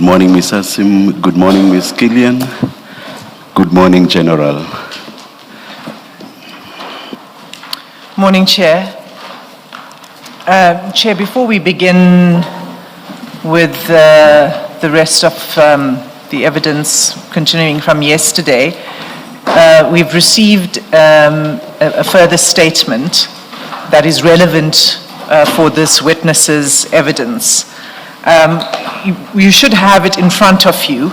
Good morning, Ms. Asim. Good morning, Ms. Killian. Good morning, General. Morning, Chair. Chair, before we begin with the rest of the evidence continuing from yesterday, we've received a further statement that is relevant for this witness's evidence. You should have it in front of you.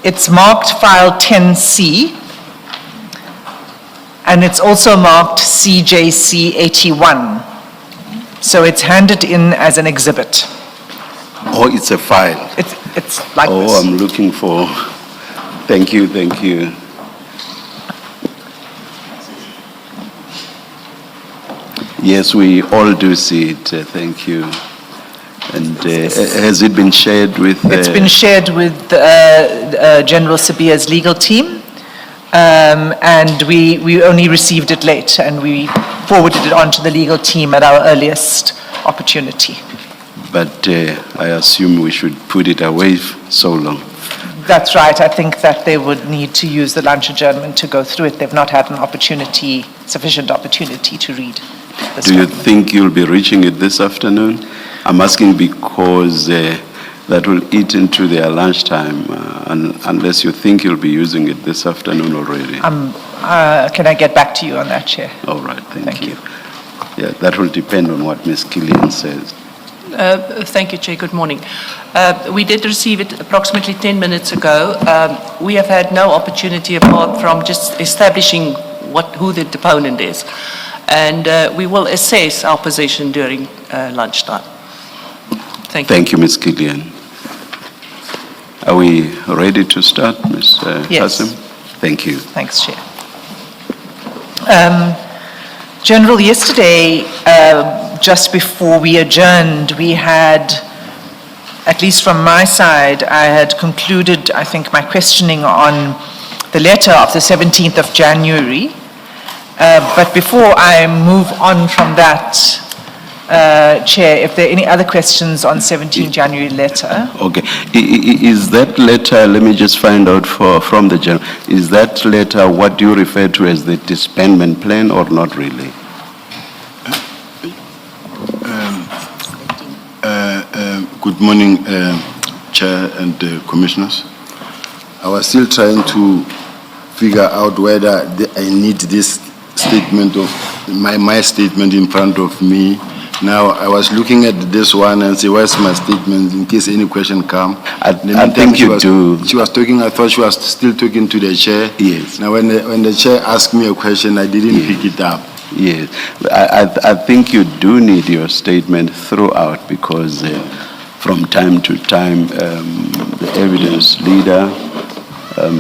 It's marked file 10C, and it's also marked CJC 81. So it's handed in as an exhibit. Oh, it's a file. It's like this. Oh, I'm looking for. Thank you, thank you. Yes, we all do see it. Thank you. And has it been shared with? It's been shared with General Sibiya's legal team, and we only received it late, and we forwarded it on to the legal team at our earliest opportunity. But I assume we should put it away so long. That's right. I think that they would need to use the lunch adjournment to go through it. They've not had an opportunity, sufficient opportunity to read this. Do you think you'll be reaching it this afternoon? I'm asking because that will eat into their lunchtime, unless you think you'll be using it this afternoon already. Can I get back to you on that, Chair? All right, thank you. Yeah, that will depend on what Ms. Killian says. Thank you, Chair. Good morning. We did receive it approximately 10 minutes ago. We have had no opportunity apart from just establishing who the deponent is. And we will assess our position during lunchtime. Thank you. Thank you, Ms. Killian. Are we ready to start, Ms. Yes. Hassim? Thank you. Thanks, Chair. General, yesterday, just before we adjourned, we had, at least from my side, I had concluded, I think, my questioning on the letter of the 17th of January. But before I move on from that, Chair, if there are any other questions on 17 January letter. Okay. Is that letter, let me just find out from the general, is that letter what you refer to as the disbandment plan or not really? Good morning, Chair and Commissioners. I was still trying to figure out whether I need this statement of my statement in front of me. Now I was looking at this one and say, where's my statement in case any question come? I think you do. She was talking, I thought she was still talking to the chair. Yes. Now when the chair asked me a question, I didn't pick it up. Yes. I think you do need your statement throughout because from time to time the evidence leader,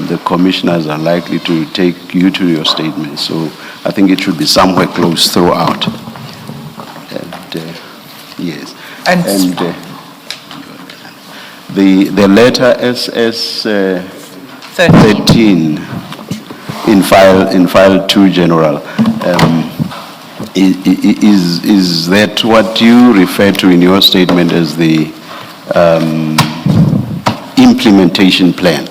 the commissioners are likely to take you to your statement. So I think it should be somewhere close throughout. And, yes. And the letter SS 13 in file 2, General, is that what you refer to in your statement as the implementation plan?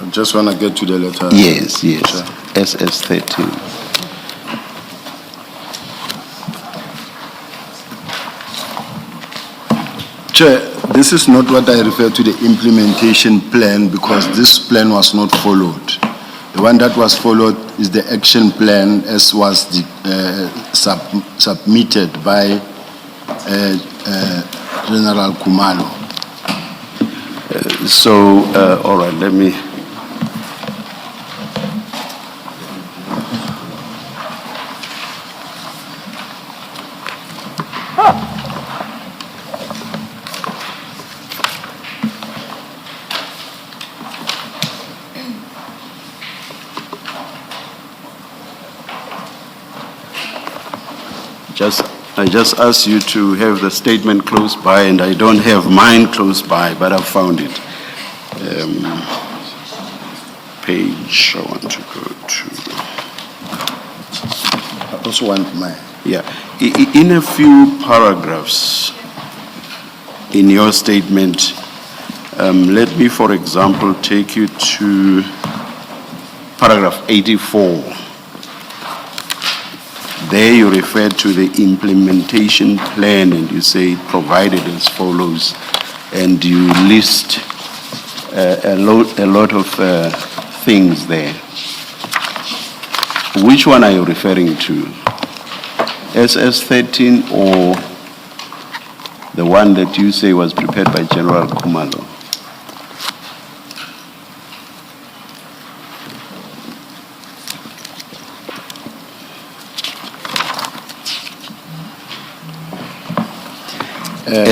I just want to get to the letter. Yes, yes. Sure. SS 13. Chair, this is not what I refer to the implementation plan because this plan was not followed. The one that was followed is the action plan as was submitted by General Kumalo. All right, let me. I just asked you to have the statement close by, and I don't have mine close by, but I found it. Page I want to go to. I also want mine. Yeah, in a few paragraphs, in your statement, let me, for example, take you to paragraph 84. There you refer to the implementation plan and you say provided as follows, and you list a lot of things there. Which one are you referring to? SS13 or the one that you say was prepared by General Kumalo?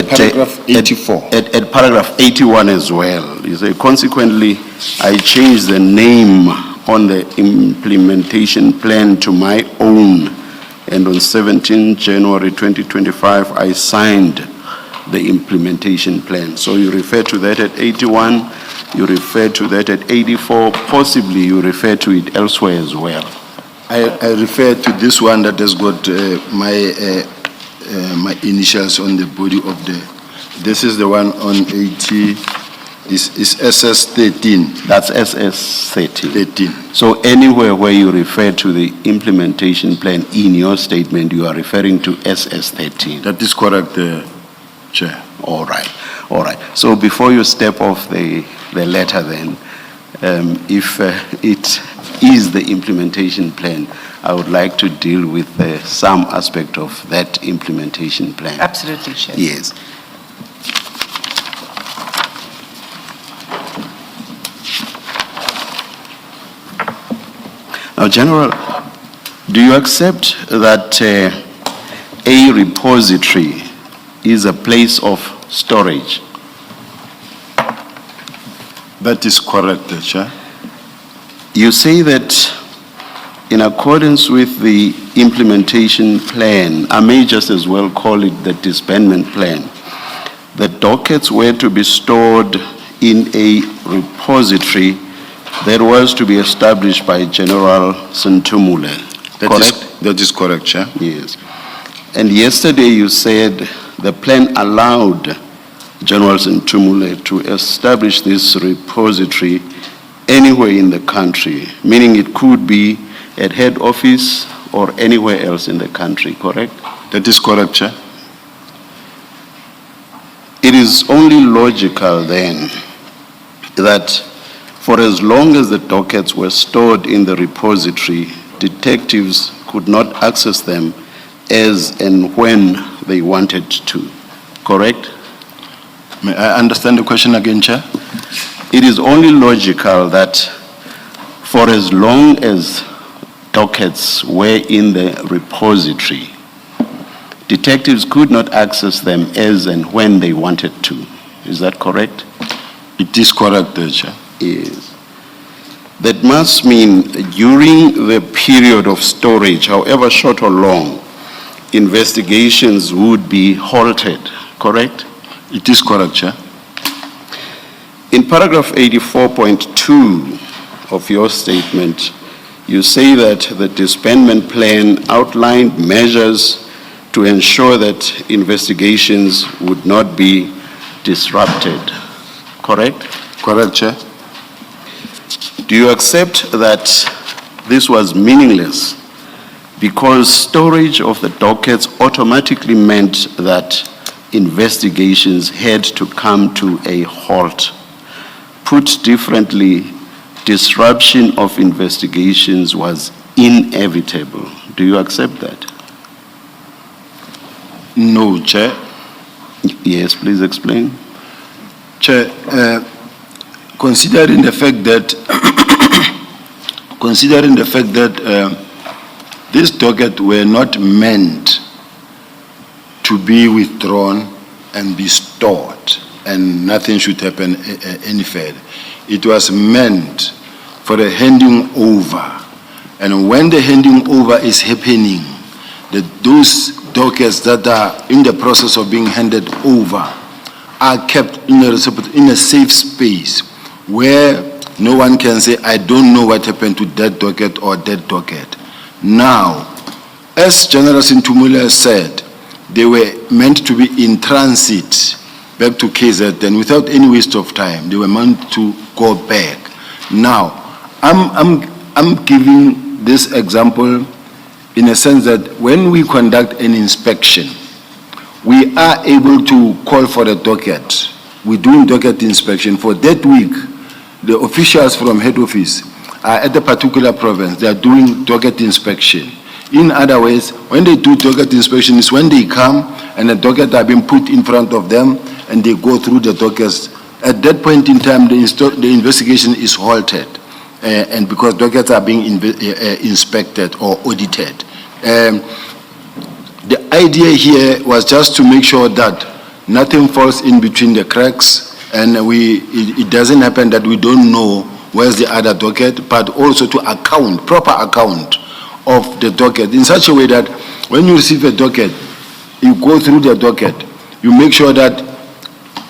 Paragraph 84. At paragraph 81 as well, you say, consequently, I changed the name on the implementation plan to my own, and on 17 January 2025, I signed the implementation plan. So you refer to that at 81, you refer to that at 84, possibly you refer to it elsewhere as well. I refer to this one that has got my initials on the body of the. This is the one on 80. Is SS13. That's SS13. 13. So anywhere where you refer to the implementation plan in your statement, you are referring to SS13. That is correct, Chair. All right, all right. So before you step off the letter then, if it is the implementation plan, I would like to deal with some aspect of that implementation plan. Absolutely, Chair. Yes. Now, General, do you accept that a repository is a place of storage? That is correct, Chair. You say that in accordance with the implementation plan, I may just as well call it the disbandment plan, the dockets were to be stored in a repository that was to be established by General Sintumule, correct? That is correct, Chair. Yes. And yesterday you said the plan allowed General Sintumule to establish this repository anywhere in the country, meaning it could be at head office or anywhere else in the country, correct? That is correct, Chair. It is only logical then that for as long as the dockets were stored in the repository, detectives could not access them as and when they wanted to, correct? May I understand the question again, Chair? It is only logical that for as long as dockets were in the repository, detectives could not access them as and when they wanted to. Is that correct? It is correct, Chair. Yes. That must mean during the period of storage, however short or long, investigations would be halted, correct? It is correct, Chair. In paragraph 84.2 of your statement, you say that the disbandment plan outlined measures to ensure that investigations would not be disrupted, correct? Correct, Chair. Do you accept that this was meaningless because storage of the dockets automatically meant that investigations had to come to a halt? Put differently, disruption of investigations was inevitable. Do you accept that? No, Chair. Yes, please explain. Chair, considering the fact that these dockets were not meant to be withdrawn and be stored, and nothing should happen any further. It was meant for the handing over, and when the handing over is happening, those dockets that are in the process of being handed over are kept in a safe space where no one can say, I don't know what happened to that docket or that docket. Now, as General Sintumule said, they were meant to be in transit back to KZ, and without any waste of time, they were meant to go back. Now, I'm giving this example in a sense that when we conduct an inspection, we are able to call for a docket. We're doing docket inspection. For that week, the officials from head office are at a particular province. They are doing docket inspection. In other words, when they do docket inspection, is when they come and the docket are being put in front of them and they go through the dockets. At that point in time, the investigation is halted, and because dockets are being inspected or audited. The idea here was just to make sure that nothing falls in between the cracks, and it doesn't happen that we don't know where's the other docket, but also to proper account of the docket in such a way that when you receive a docket, you go through the docket, you make sure that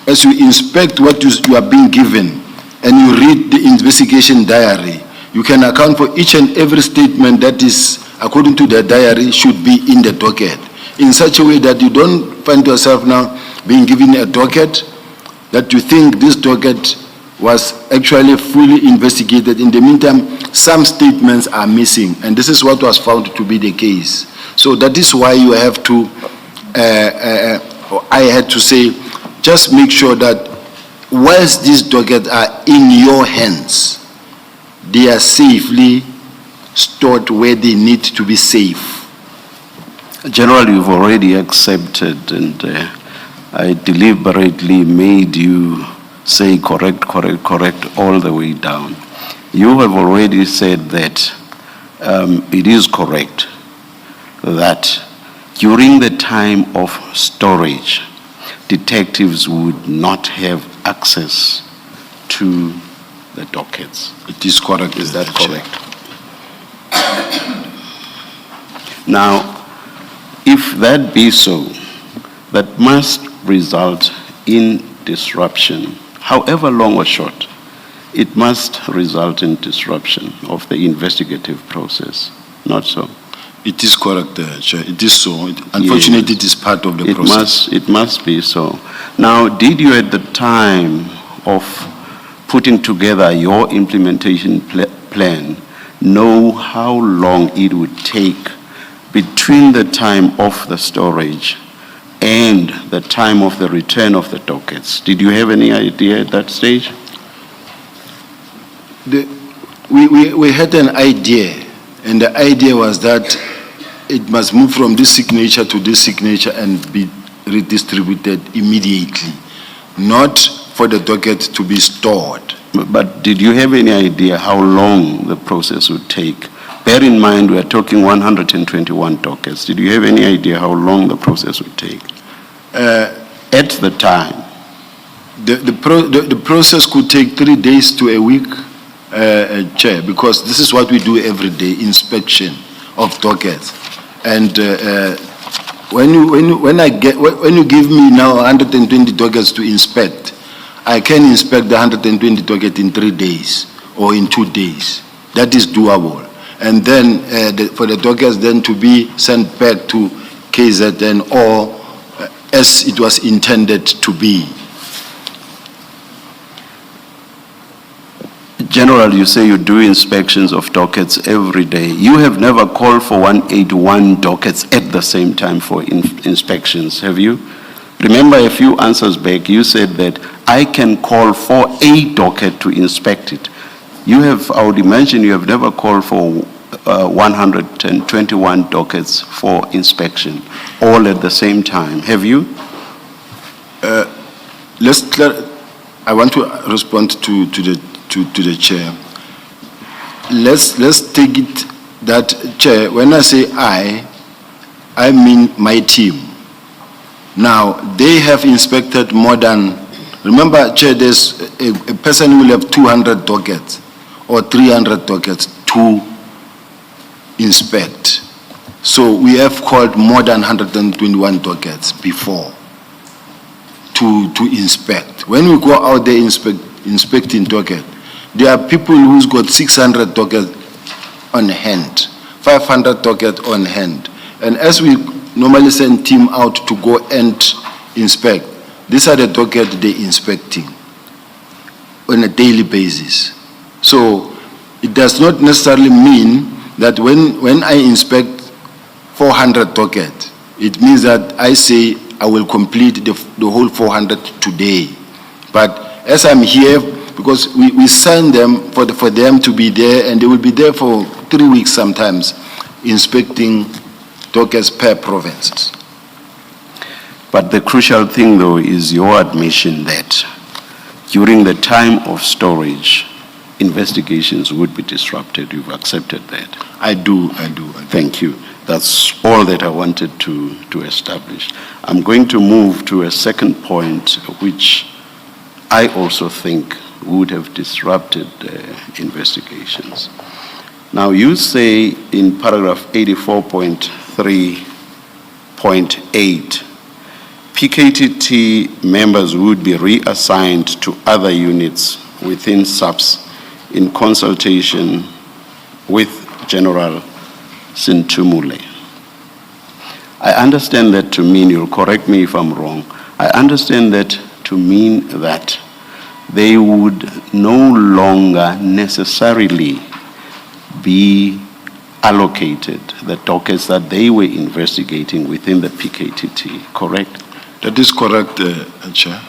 as you inspect what you are being given and you read the investigation diary, you can account for each and every statement that is, according to the diary, should be in the docket, in such a way that you don't find yourself now being given a docket that you think this docket was actually fully investigated. In the meantime, some statements are missing, and this is what was found to be the case. So that is why you have to, I had to say, just make sure that whilst these dockets are in your hands, they are safely stored where they need to be safe. General, you've already accepted, and I deliberately made you say correct all the way down. You have already said that it is correct that during the time of storage, detectives would not have access to the dockets. It is correct. Is that correct? Now, if that be so, that must result in disruption, however long or short. It must result in disruption of the investigative process, not so? It is correct, Chair. It is so. Unfortunately, Yes. it is part of the process. It must be so. Now, did you at the time of putting together your implementation plan know how long it would take between the time of the storage and the time of the return of the dockets? Did you have any idea at that stage? We had an idea, and the idea was that it must move from this signature to this signature and be redistributed immediately, not for the docket to be stored. But did you have any idea how long the process would take? Bear in mind, we are talking 121 dockets. Did you have any idea how long the process would take? At the time? The process could take 3 days to a week, Chair, because this is what we do every day, inspection of dockets. And when you give me now 120 dockets to inspect, I can inspect the 120 dockets in 3 days or in 2 days. That is doable. And then for the dockets then to be sent back to KZN or as it was intended to be. General, you say you do inspections of dockets every day. You have never called for 181 dockets at the same time for inspections, have you? Remember a few answers back, you said that I can call for a docket to inspect it. You have, I would imagine you have never called for 121 dockets for inspection, all at the same time, have you? I want to respond to the chair. Let's take it that, Chair, when I say I mean my team. Now, they have inspected more than, remember, Chair, there's a person who will have 200 dockets or 300 dockets to inspect. So we have called more than 121 dockets before to inspect. When we go out there inspecting docket, there are people who's got 600 dockets on hand, 500 dockets on hand. And as we normally send team out to go and inspect, these are the dockets they're inspecting on a daily basis. So it does not necessarily mean that when I inspect 400 dockets, it means that I say I will complete the whole 400 today. But as I'm here, because we send them for them to be there, and they will be there for 3 weeks sometimes, inspecting dockets per provinces. But the crucial thing, though, is your admission that during the time of storage, investigations would be disrupted. You've accepted that. I do. Thank you. That's all that I wanted to establish. I'm going to move to a second point, which I also think would have disrupted investigations. Now, you say in paragraph 84.3.8, PKTT members would be reassigned to other units within SAPS in consultation with General Sintumule. I understand that to mean, you'll correct me if I'm wrong, I understand that to mean that they would no longer necessarily be allocated the dockets that they were investigating within the PKTT, correct? That is correct, Chair.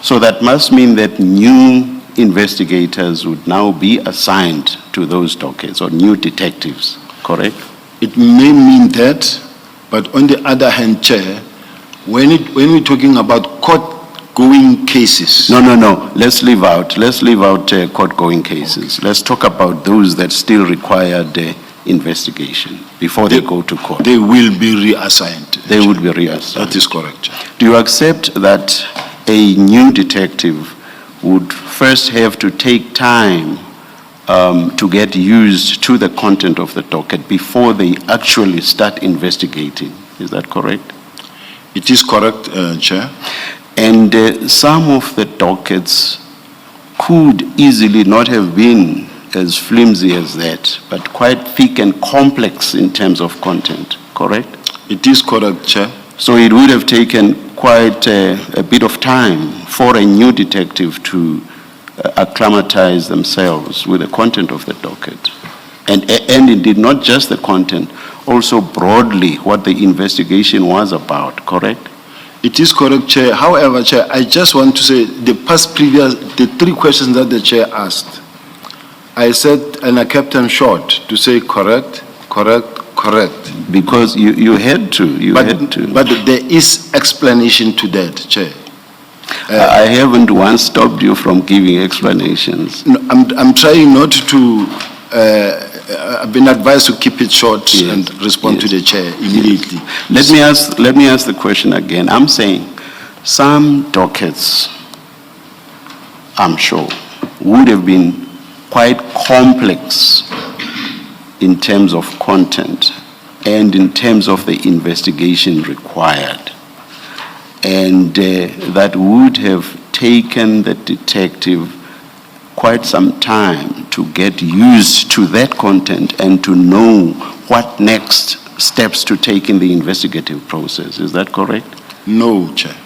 So that must mean that new investigators would now be assigned to those dockets, or new detectives, correct? It may mean that, but on the other hand, Chair, when we're talking about court-going cases. No. Let's leave out court-going cases. Let's talk about those that still require the investigation before they go to court. They will be reassigned. They would be reassigned. That is correct, Chair. Do you accept that a new detective would first have to take time to get used to the content of the docket before they actually start investigating? Is that correct? It is correct, Chair. And some of the dockets could easily not have been as flimsy as that, but quite thick and complex in terms of content, correct? It is correct, Chair. So it would have taken quite a bit of time for a new detective to acclimatize themselves with the content of the docket. And indeed, not just the content, also broadly what the investigation was about, correct? It is correct, Chair. However, Chair, I just want to say the three questions that the Chair asked, I said, and I kept them short to say correct. Because you had to, But there is explanation to that, Chair. I haven't once stopped you from giving explanations. No, I'm trying not to, I've been advised to keep it short and respond to the Chair immediately. Let me ask the question again. I'm saying some dockets, I'm sure, would have been quite complex in terms of content and in terms of the investigation required. And that would have taken the detective quite some time to get used to that content and to know what next steps to take in the investigative process. Is that correct? No, Chair.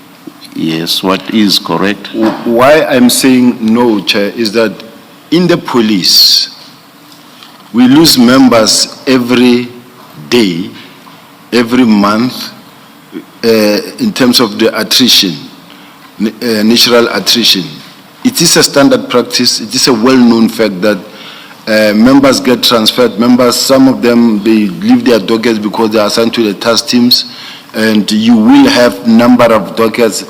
Yes, what is correct? Why I'm saying no, Chair, is that in the police, we lose members every day, every month, in terms of the attrition, natural attrition. It is a standard practice. It is a well-known fact that members get transferred. Members, some of them, they leave their dockets because they are assigned to the task teams, and you will have number of dockets.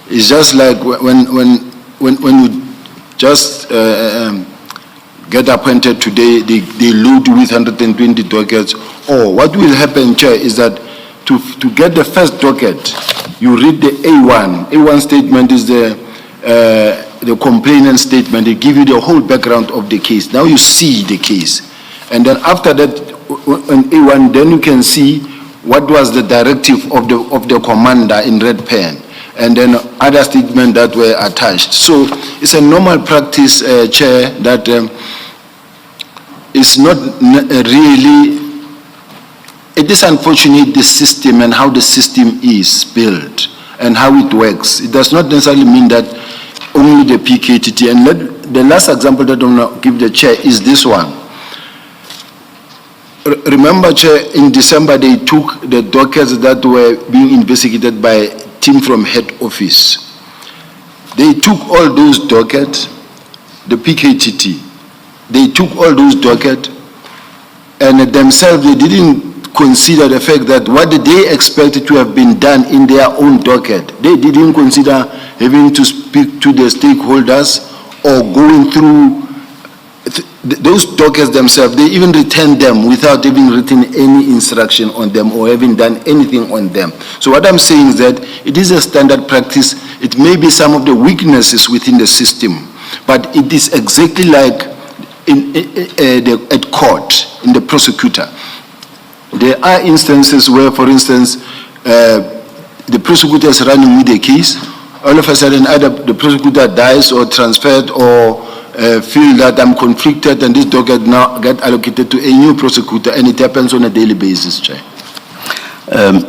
It's just like when you just get appointed today, they load you with 120 dockets. Or what will happen, Chair, is that to get the first docket, you read the A1. A1 statement is the complainant statement. They give you the whole background of the case. Now you see the case. And then after that, on A1, then you can see what was the directive of the commander in red pen, and then other statements that were attached. So it's a normal practice, Chair, that is not really. It is unfortunate, the system and how the system is built. and how it works. It does not necessarily mean that only the PKTT. And the last example that I'm going to give the chair is this one. Remember, Chair, in December they took the dockets that were being investigated by a team from head office. They took all those dockets, the PKTT, they took all those dockets, and themselves they didn't consider the fact that what they expected to have been done in their own docket. They didn't consider having to speak to the stakeholders or going through those dockets themselves. They even returned them without having written any instruction on them or having done anything on them. So what I'm saying is that it is a standard practice. It may be some of the weaknesses within the system, but it is exactly like at court, in the prosecutor. There are instances where, for instance, the prosecutor is running with a case. All of a sudden, either the prosecutor dies or transferred or feel that I'm conflicted, and this docket now get allocated to a new prosecutor, and it happens on a daily basis, Chair.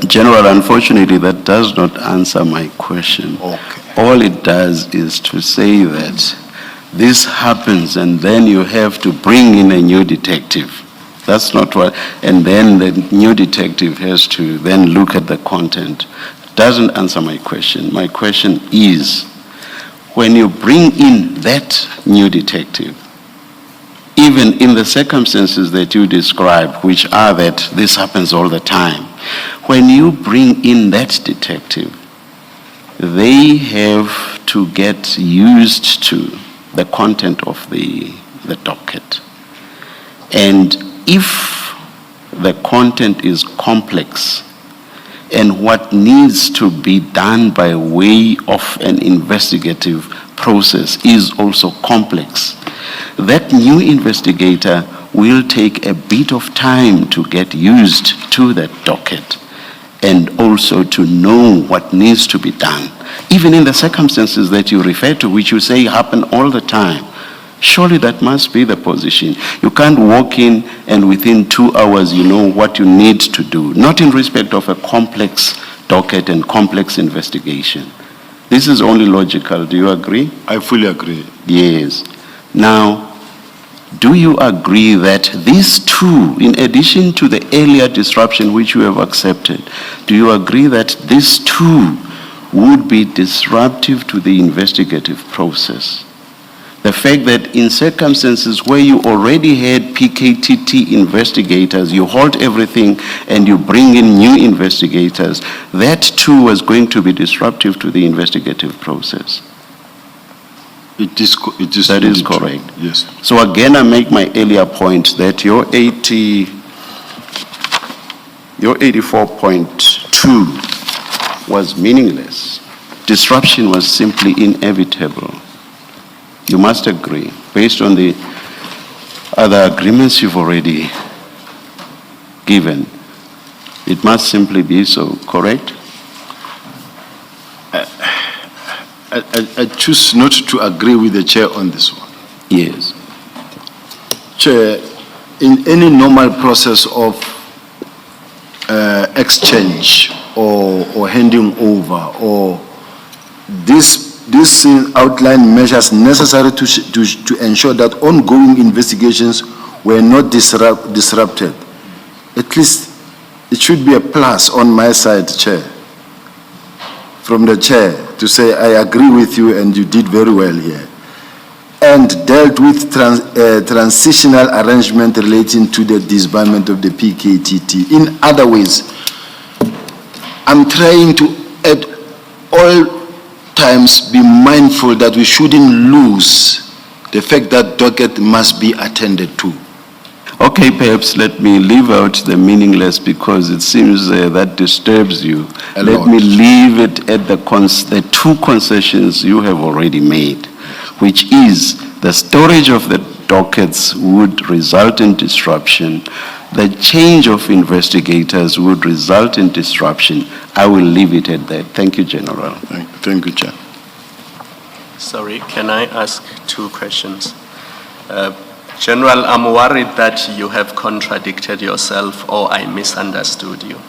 General, unfortunately, that does not answer my question. Okay. All it does is to say that this happens and then you have to bring in a new detective. That's not what, and then the new detective has to then look at the content. Doesn't answer my question. My question is, when you bring in that new detective, even in the circumstances that you describe, which are that this happens all the time, when you bring in that detective, they have to get used to the content of the docket. And if the content is complex and what needs to be done by way of an investigative process is also complex, that new investigator will take a bit of time to get used to that docket and also to know what needs to be done. Even in the circumstances that you refer to, which you say happen all the time, surely that must be the position. You can't walk in and within 2 hours you know what you need to do, not in respect of a complex docket and complex investigation. This is only logical. Do you agree? I fully agree. Yes. Now, do you agree that these two, in addition to the earlier disruption which you have accepted, do you agree that these two would be disruptive to the investigative process? The fact that in circumstances where you already had PKTT investigators, you halt everything and you bring in new investigators, that too was going to be disruptive to the investigative process. It is That is correct. Yes. So again, I make my earlier point that your 84.2 was meaningless. Disruption was simply inevitable. You must agree, based on the other agreements you've already given. It must simply be so, correct? I choose not to agree with the chair on this one. Yes. Chair, in any normal process of exchange or handing over, or this outline measures necessary to ensure that ongoing investigations were not disrupted, at least it should be a plus on my side, Chair, from the chair, to say I agree with you and you did very well here, and dealt with transitional arrangement relating to the disbandment of the PKTT. In other ways, I'm trying to at all times be mindful that we shouldn't lose the fact that docket must be attended to. Okay, perhaps let me leave out the meaningless because it seems that disturbs you. Let me leave it at the two concessions you have already made, which is the storage of the dockets would result in disruption. The change of investigators would result in disruption. I will leave it at that. Thank you, General. Thank you, Chair. Sorry, can I ask 2 questions? General, I'm worried that you have contradicted yourself or I misunderstood you.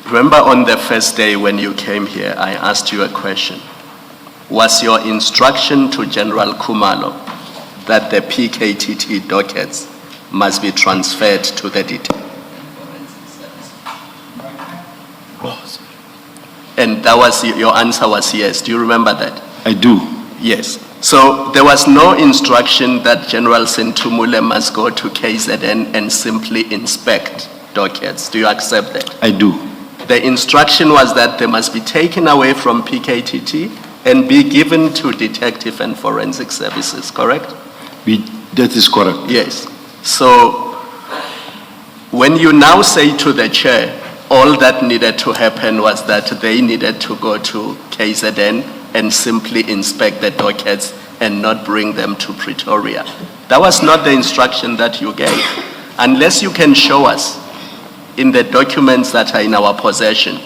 Remember on the first day when you came here, I asked you a question. Was your instruction to General Kumalo that the PKTT dockets must be transferred to the detective? And that was, your answer was yes. Do you remember that? I do. Yes. So there was no instruction that General Sentumule must go to KZN and simply inspect dockets. Do you accept that? I do. The instruction was that they must be taken away from PKTT and be given to detective and forensic services, correct? That is correct. Yes. So when you now say to the chair, all that needed to happen was that they needed to go to KZN and simply inspect the dockets and not bring them to Pretoria. That was not the instruction that you gave. Unless you can show us in the documents that are in our possession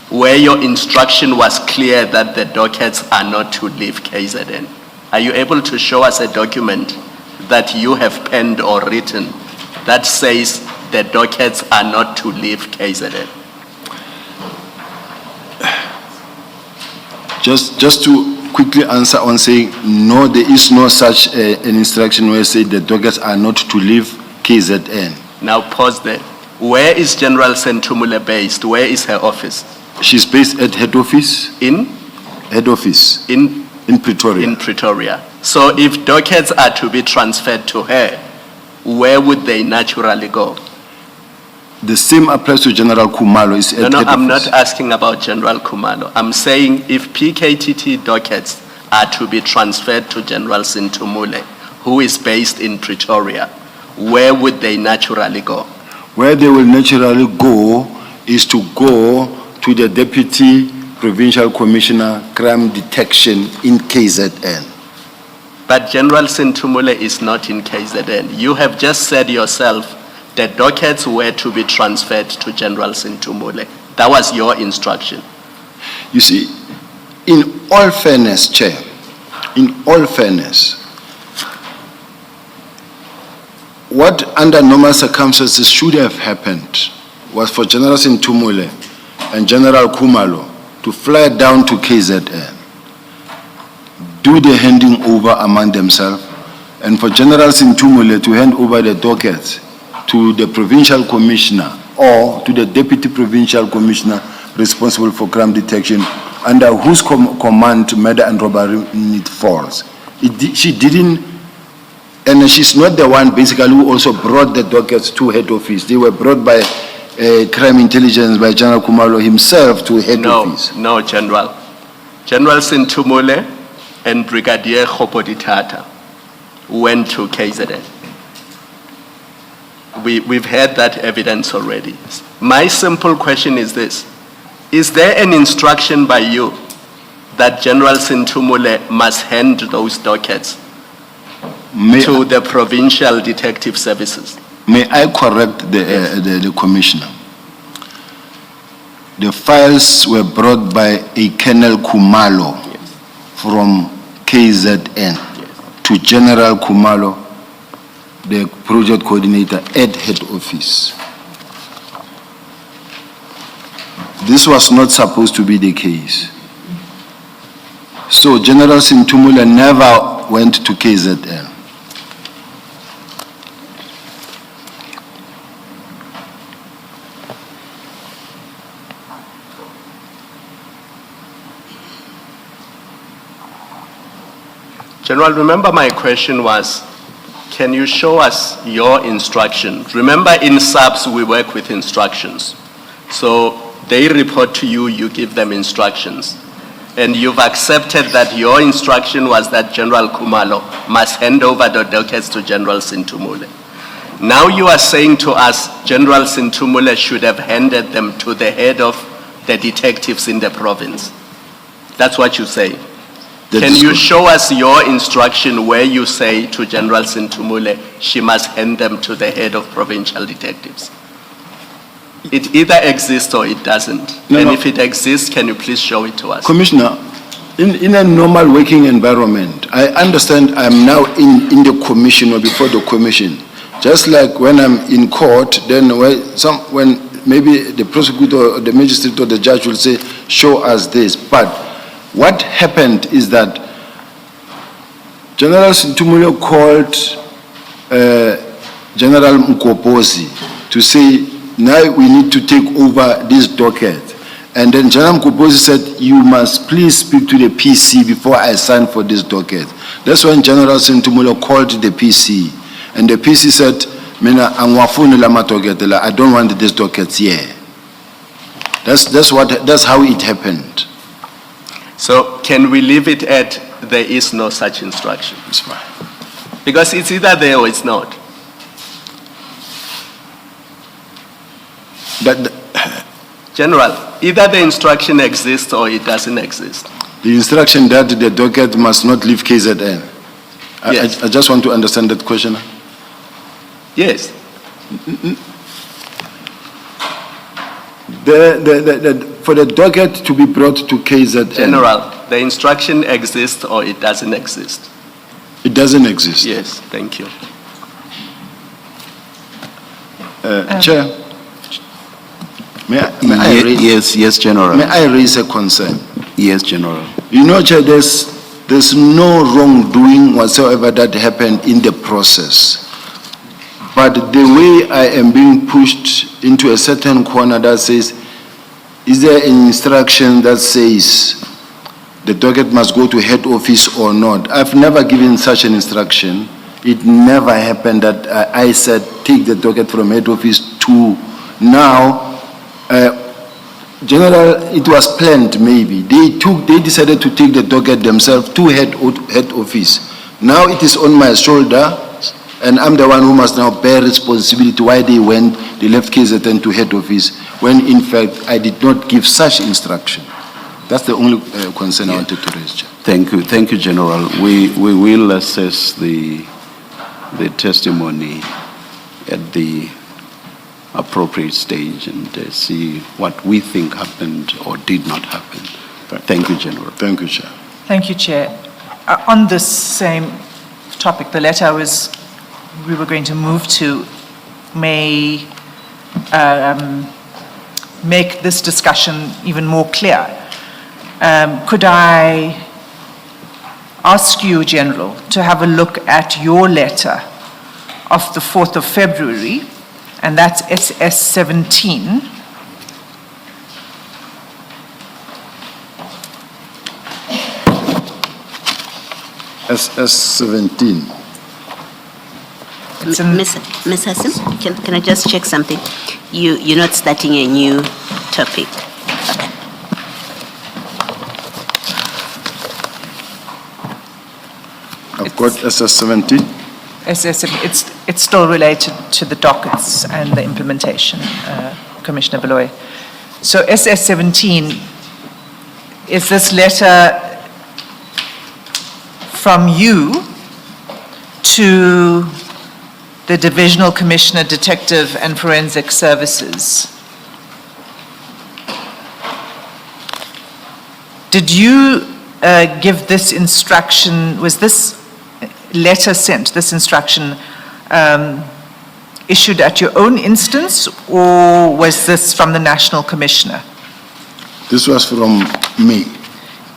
where your instruction was clear that the dockets are not to leave KZN. Are you able to show us a document that you have penned or written that says the dockets are not to leave KZN? Just to quickly answer on saying, no, there is no such an instruction where say the dockets are not to leave KZN. Now pause there. Where is General Sentumule based? Where is her office? She's based at head office. In? Head office. In Pretoria. In Pretoria. So if dockets are to be transferred to her, where would they naturally go? The same applies to General Kumalo. Is No, at no, head I'm office. not asking about General Kumalo. I'm saying if PKTT dockets are to be transferred to General Sentumule, who is based in Pretoria, where would they naturally go? Where they will naturally go is to go to the Deputy Provincial Commissioner Crime Detection in KZN. But General Sentumule is not in KZN. You have just said yourself that dockets were to be transferred to General Sentumule. That was your instruction. You see, in all fairness, Chair, in all fairness, what under normal circumstances should have happened was for General Sentumule and General Kumalo to fly down to KZN, do the handing over among themselves, and for General Sentumule to hand over the dockets to the provincial commissioner or to the deputy provincial commissioner responsible for crime detection, under whose command murder and robbery unit falls. She didn't, and she's not the one basically who also brought the dockets to head office. They were brought by crime intelligence by General Kumalo himself to head office. No, General. General Sentumule and Brigadier Khopoditata went to KZN. We've had that evidence already. My simple question is this. Is there an instruction by you that General Sentumule must hand those dockets to the provincial detective services? May I correct the commissioner? The files were brought by a Colonel Kumalo from KZN to General Kumalo, the project coordinator at head office. This was not supposed to be the case. So General Sentumule never went to KZN. General, remember my question was, can you show us your instruction? Remember in SAPS we work with instructions. So they report to you, you give them instructions. And you've accepted that your instruction was that General Kumalo must hand over the dockets to General Sentumule. Now you are saying to us, General Sentumule should have handed them to the head of the detectives in the province. That's what you say. Can you show us your instruction where you say to General Sentumule she must hand them to the head of provincial detectives? It either exists or it doesn't. If it exists, can you please show it to us? Commissioner, in a normal working environment, I understand I'm now in the commission or before the commission. Just like when I'm in court, then when maybe the prosecutor or the magistrate or the judge will say, show us this. But what happened is that General Sintumule called General Mkopozi to say, now we need to take over this docket. And then General Mkopozi said, you must please speak to the PC before I sign for this docket. That's when General Sintumule called the PC. And the PC said, Mina angwafuni la matoketela, I don't want this docket here. That's how it happened. So can we leave it at there is no such instruction? It's fine. Because it's either there or it's not. But General, either the instruction exists or it doesn't exist. the instruction that the docket must not leave KZN. Yes. I just want to understand that question. Yes. For the docket to be brought to KZN. General, the instruction exists or it doesn't exist? It doesn't exist. Yes, thank you. Chair, may I raise, Yes, General. may I raise a concern? Yes, General. You know, Chair, there's no wrongdoing whatsoever that happened in the process. But the way I am being pushed into a certain corner that says, is there an instruction that says the docket must go to head office or not? I've never given such an instruction. It never happened that I said, take the docket from head office to now. General, it was planned maybe. They decided to take the docket themselves to head office. Now it is on my shoulder, and I'm the one who must now bear responsibility why they left KZN to head office, when in fact I did not give such instruction. That's the only concern I wanted to raise, Chair. Thank you, General. We will assess the testimony at the appropriate stage and see what we think happened or did not happen. Thank you, General. Thank you, Chair. Thank you, Chair. On this same topic, the letter we were going to move to may make this discussion even more clear. Could I ask you, General, to have a look at your letter of the 4th of February, and that's SS17. SS17. Ms. Hassan, can I just check something? You're not starting a new topic. Okay. I've got SS17. It's still related to the dockets and the implementation, Commissioner Beloy. So SS17, is this letter from you to the Divisional Commissioner, Detective and Forensic Services? Did you give this instruction, was this letter sent, this instruction issued at your own instance, or was this from the National Commissioner? This was from me.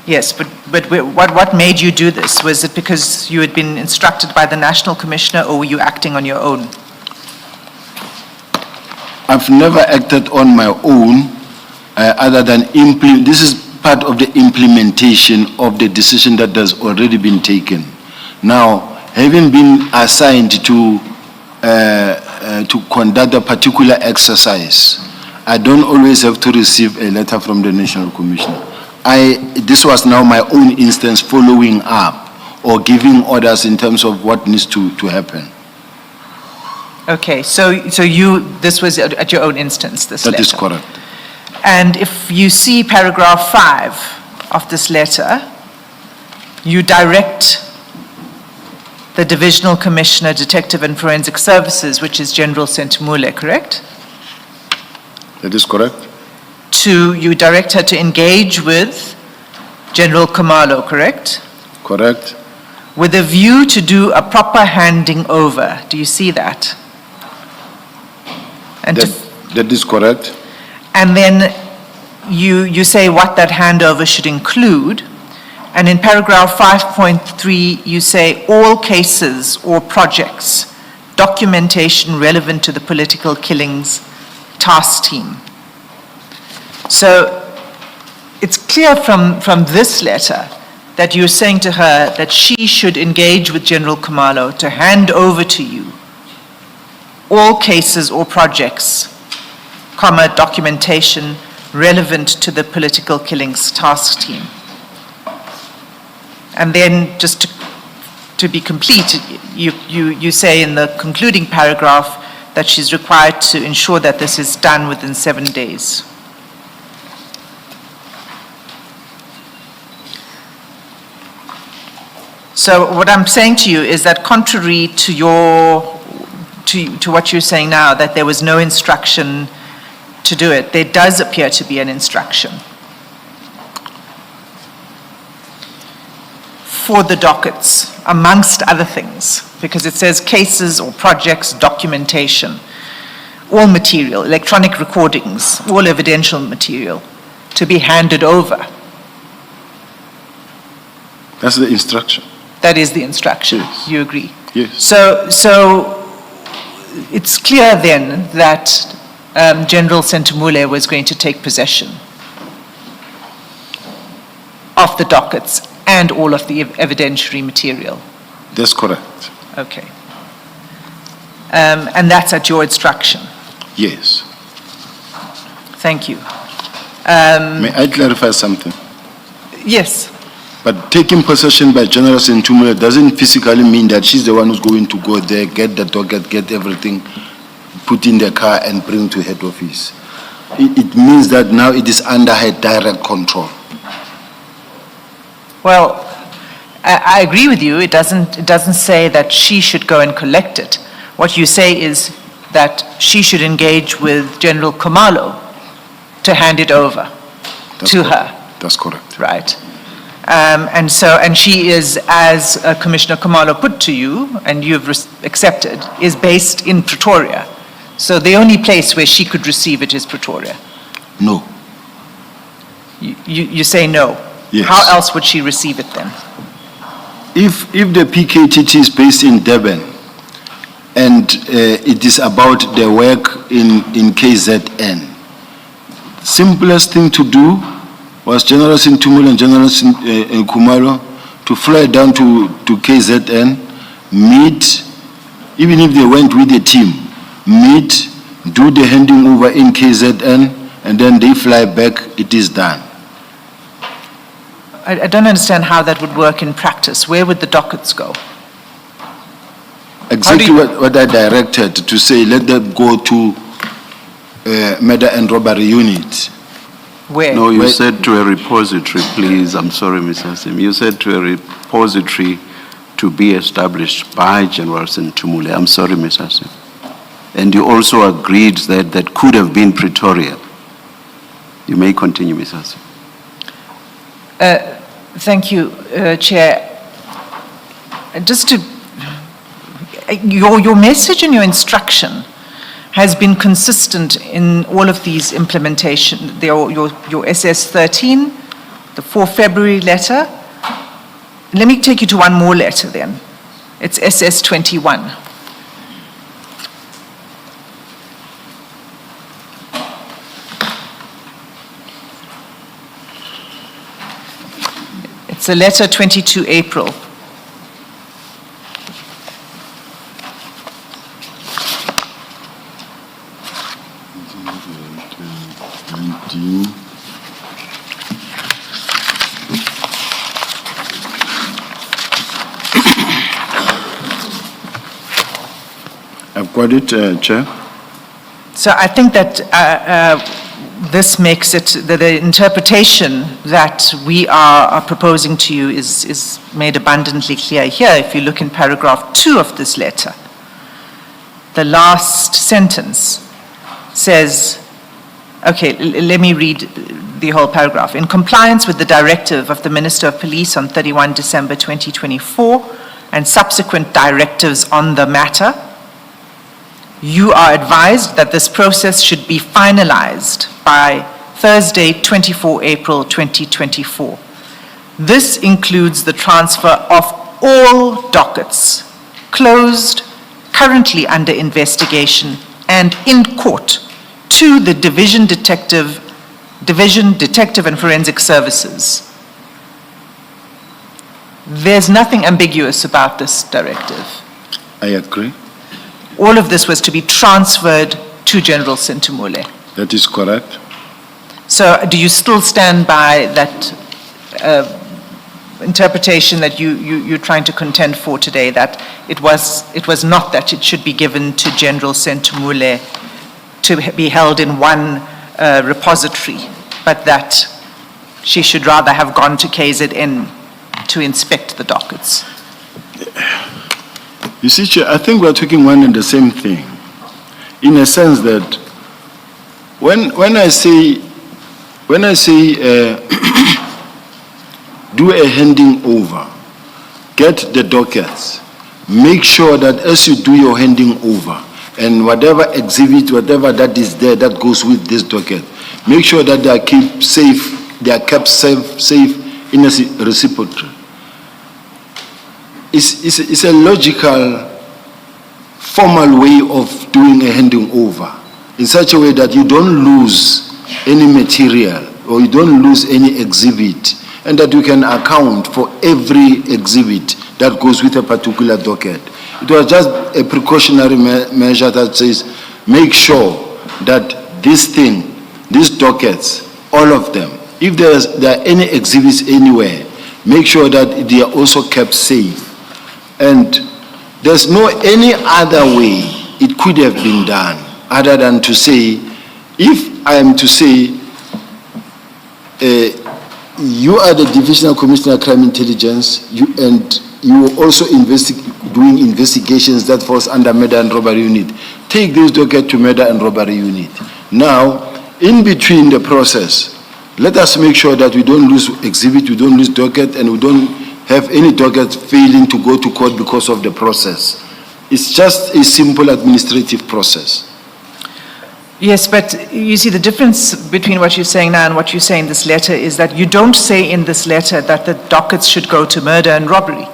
Yes, but what made you do this? Was it because you had been instructed by the National Commissioner, or were you acting on your own? I've never acted on my own other than this is part of the implementation of the decision that has already been taken. Now, having been assigned to conduct a particular exercise, I don't always have to receive a letter from the National Commissioner. This was now my own instance following up or giving orders in terms of what needs to happen. Okay, so this was at your own instance, this letter? That is correct. And if you see paragraph 5 of this letter, you direct the Divisional Commissioner, Detective and Forensic Services, which is General Sentumule, correct? That is correct. You direct her to engage with General Khumalo, correct? Correct. With a view to do a proper handing over. Do you see that? And That is correct. And then you say what that handover should include. And in paragraph 5.3, you say all cases or projects, documentation relevant to the political killings task team. So it's clear from this letter that you're saying to her that she should engage with General Khumalo to hand over to you all cases or projects, documentation relevant to the political killings task team. And then just to be complete, you say in the concluding paragraph that she's required to ensure that this is done within 7 days. So what I'm saying to you is that contrary to what you're saying now, that there was no instruction to do it, there does appear to be an instruction for the dockets, amongst other things, because it says cases or projects, documentation, all material, electronic recordings, all evidential material to be handed over. That's the instruction. That is the instruction. Yes. You agree? Yes. So it's clear then that General Sentumule was going to take possession of the dockets and all of the evidentiary material. That's correct. Okay. And that's at your instruction. Yes. Thank you. May I clarify something? Yes. But taking possession by General Sentumule doesn't physically mean that she's the one who's going to go there, get the docket, get everything, put in the car and bring to head office. It means that now it is under her direct control. Well, I agree with you. It doesn't say that she should go and collect it. What you say is that she should engage with General Khumalo to hand it over to her. That's correct. Right. And she is, as Commissioner Khumalo put to you, and you've accepted, is based in Pretoria. So the only place where she could receive it is Pretoria. No. You say no. Yes. How else would she receive it then? If the PKTT is based in Durban and it is about the work in KZN, simplest thing to do was General Sentumule and General Khumalo to fly down to KZN, meet, even if they went with a team, meet, do the handing over in KZN, and then they fly back, it is done. I don't understand how that would work in practice. Where would the dockets go? Exactly what I directed to say, let them go to murder and robbery unit. Where? No, you said to a repository, please. I'm sorry, Mr. Sim. You said to a repository to be established by General Sentumule. I'm sorry, Mr. Sim. And you also agreed that that could have been Pretoria. You may continue, Mr. Sim. Thank you, Chair. Just to, your message and your instruction has been consistent in all of these implementation, your SS13, the 4 February letter. Let me take you to one more letter then. It's SS21. It's a letter 22 April. I've got it, Chair. So I think that this makes it, the interpretation that we are proposing to you is made abundantly clear here. If you look in paragraph 2 of this letter, the last sentence says, okay, let me read the whole paragraph. In compliance with the directive of the Minister of Police on 31 December 2024 and subsequent directives on the matter, You are advised that this process should be finalized by Thursday, 24 April 2024. This includes the transfer of all dockets closed, currently under investigation, and in court to the Division Detective and Forensic Services. There's nothing ambiguous about this directive. I agree. All of this was to be transferred to General Sentumule. That is correct. So do you still stand by that interpretation that you're trying to contend for today, that it was not that it should be given to General Sentumule to be held in one repository, but that she should rather have gone to KZN to inspect the dockets? You see, Chair, I think we're talking one and the same thing, in a sense that when I say do a handing over, get the dockets, make sure that as you do your handing over, and whatever exhibit, whatever that is there that goes with this docket, make sure that they are kept safe in a repository. It's a logical, formal way of doing a handing over, in such a way that you don't lose any material or you don't lose any exhibit, and that you can account for every exhibit that goes with a particular docket. It was just a precautionary measure that says, make sure that these dockets, all of them, if there are any exhibits anywhere, make sure that they are also kept safe. And there's no any other way it could have been done other than to say, if I am to say, you are the Divisional Commissioner of Crime Intelligence, and you are also doing investigations that falls under Murder and Robbery Unit. Take this docket to Murder and Robbery Unit. Now, in between the process, let us make sure that we don't lose exhibit, we don't lose docket, and we don't have any docket failing to go to court because of the process. It's just a simple administrative process. Yes, but you see the difference between what you're saying now and what you say in this letter is that you don't say in this letter that the dockets should go to murder and robbery.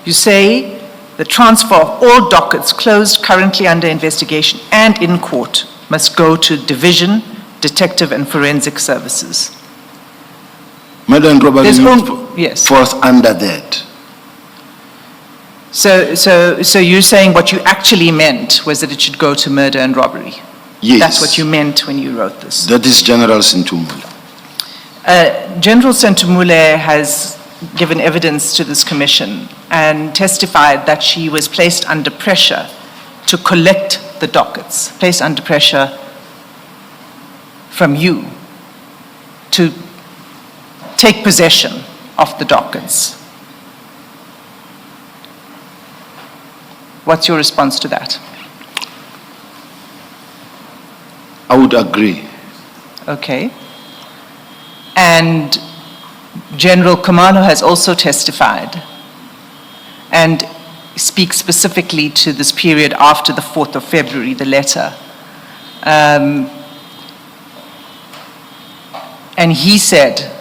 You say the transfer of all dockets closed, currently under investigation and in court must go to Division, Detective and Forensic Services. Murder and robbery yes. falls under that. So you're saying what you actually meant was that it should go to murder and robbery? Yes. That's what you meant when you wrote this? That is General Sentumule. General Sentumule has given evidence to this commission and testified that she was placed under pressure to collect the dockets, placed under pressure from you to take possession of the dockets. What's your response to that? I would agree. Okay. And General Khumalo has also testified and speaks specifically to this period after the 4th of February, the letter. And he said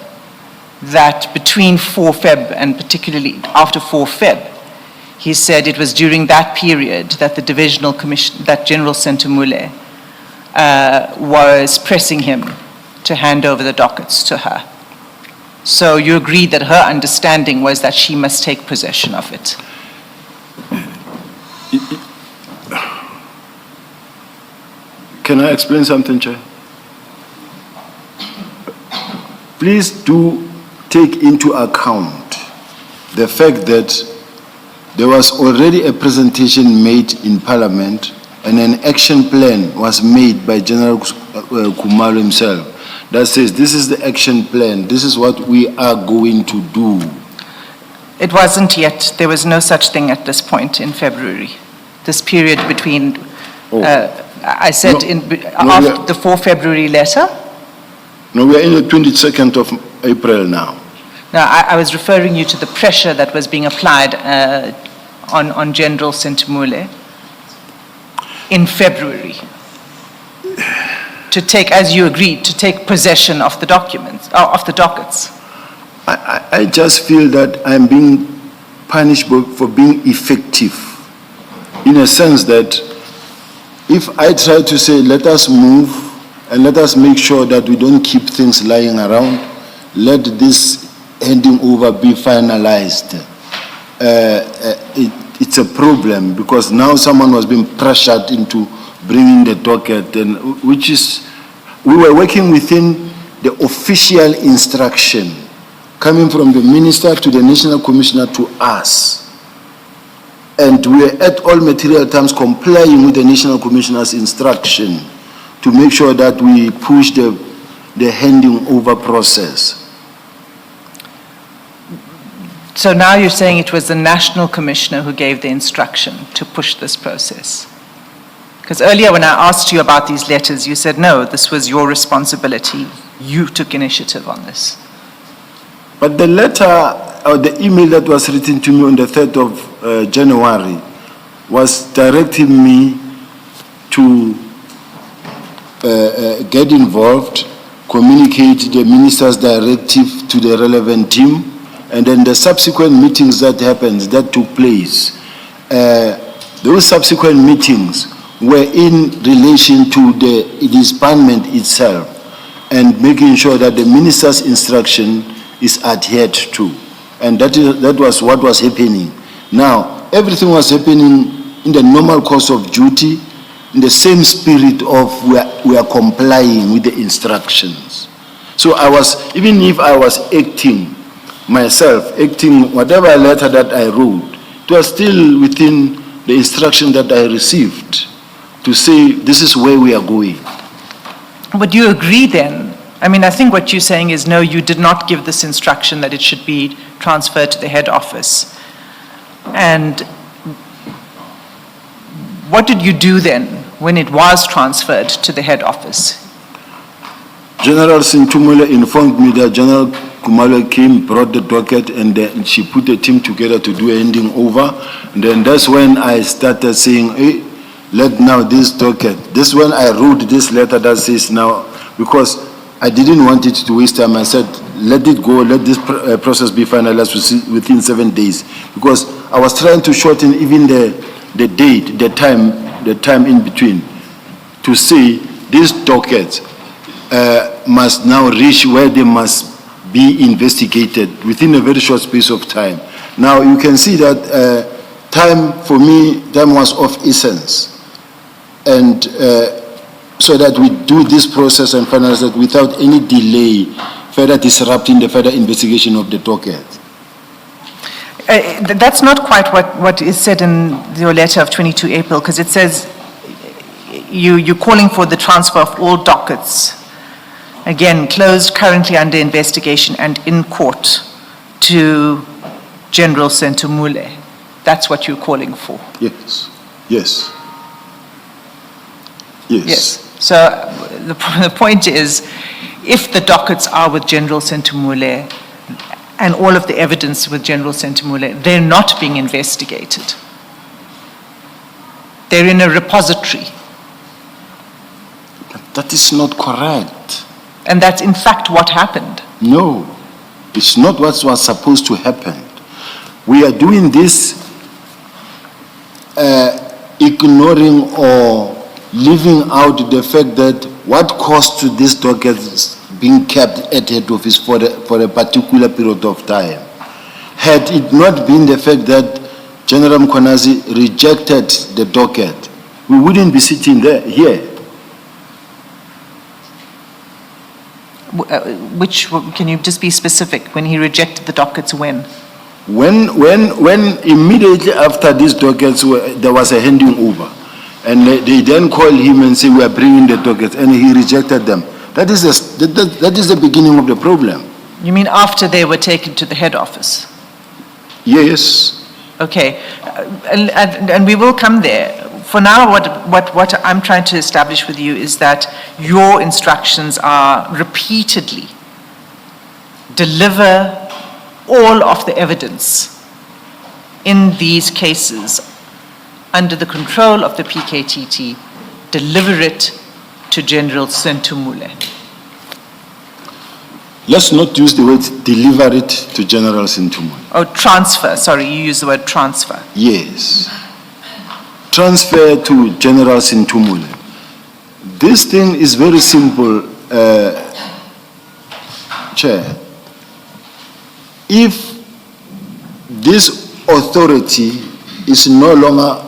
that between 4 Feb and particularly after 4 Feb, he said it was during that period that the Divisional Commission, that General Sentumule was pressing him to hand over the dockets to her. So you agreed that her understanding was that she must take possession of it. Can I explain something, Chair? Please do take into account the fact that there was already a presentation made in Parliament and an action plan was made by General Khumalo himself that says this is the action plan, this is what we are going to do. It wasn't yet. There was no such thing at this point in February. This period between, I said after the 4 February letter. No, we are in the 22nd of April now. Now, I was referring you to the pressure that was being applied on General Sentumule. in February to take, as you agreed, to take possession of the documents, of the dockets? I just feel that I'm being punished for being effective, in a sense that if I try to say, let us move and let us make sure that we don't keep things lying around, let this handing over be finalized, it's a problem, because now someone was being pressured into bringing the docket, and which is, we were working within the official instruction coming from the minister to the national commissioner to us. And we are at all material terms complying with the national commissioner's instruction to make sure that we push the handing over process. So now you're saying it was the national commissioner who gave the instruction to push this process? Because earlier when I asked you about these letters, you said, no, this was your responsibility. You took initiative on this. But the letter or the email that was written to me on the 3rd of January was directing me to get involved, communicate the minister's directive to the relevant team, and then the subsequent meetings that happened, that took place. Those subsequent meetings were in relation to the disbandment itself and making sure that the minister's instruction is adhered to. And that was what was happening. Now, everything was happening in the normal course of duty, in the same spirit of we are complying with the instructions. So I was, even if I was acting myself, whatever letter that I wrote, it was still within the instruction that I received to say this is where we are going. Would you agree then? I mean, I think what you're saying is, no, you did not give this instruction that it should be transferred to the head office. And what did you do then when it was transferred to the head office? General Sintumule informed me that General Kumalo came, brought the docket, and then she put a team together to do a handing over. And then that's when I started saying, hey, let now this docket. This when I wrote this letter that says now, because I didn't want it to waste time. I said, let it go, let this process be finalized within 7 days. Because I was trying to shorten even the date, the time in between, to say these dockets must now reach where they must be investigated within a very short space of time. Now you can see that time, for me, time was of essence. And so that we do this process and finalize it without any delay, further disrupting the further investigation of the docket. That's not quite what is said in your letter of 22 April, because it says you're calling for the transfer of all dockets, again, closed, currently under investigation and in court, to General Sentumule. That's what you're calling for? Yes, yes. Yes. Yes. So the point is, if the dockets are with General Sentumule and all of the evidence with General Sentumule, they're not being investigated. They're in a repository. But that is not correct. And that's in fact what happened. No, it's not what was supposed to happen. We are doing this ignoring or leaving out the fact that what cost to this docket being kept at head office for a particular period of time. Had it not been the fact that General Mkonazi rejected the docket, we wouldn't be sitting here. Can you just be specific? When he rejected the dockets, when? When immediately after these dockets, there was a handing over. And they then called him and said, we are bringing the dockets, and he rejected them. That is the beginning of the problem. You mean after they were taken to the head office? Yes. Okay, and we will come there. For now, what I'm trying to establish with you is that your instructions are repeatedly deliver all of the evidence in these cases under the control of the PKTT, deliver it to General Sentumule? Let's not use the word deliver it to General Sintumule. Oh, transfer, sorry, you use the word transfer. Yes. Transfer to General Sintumule. This thing is very simple, Chair. If this authority is no longer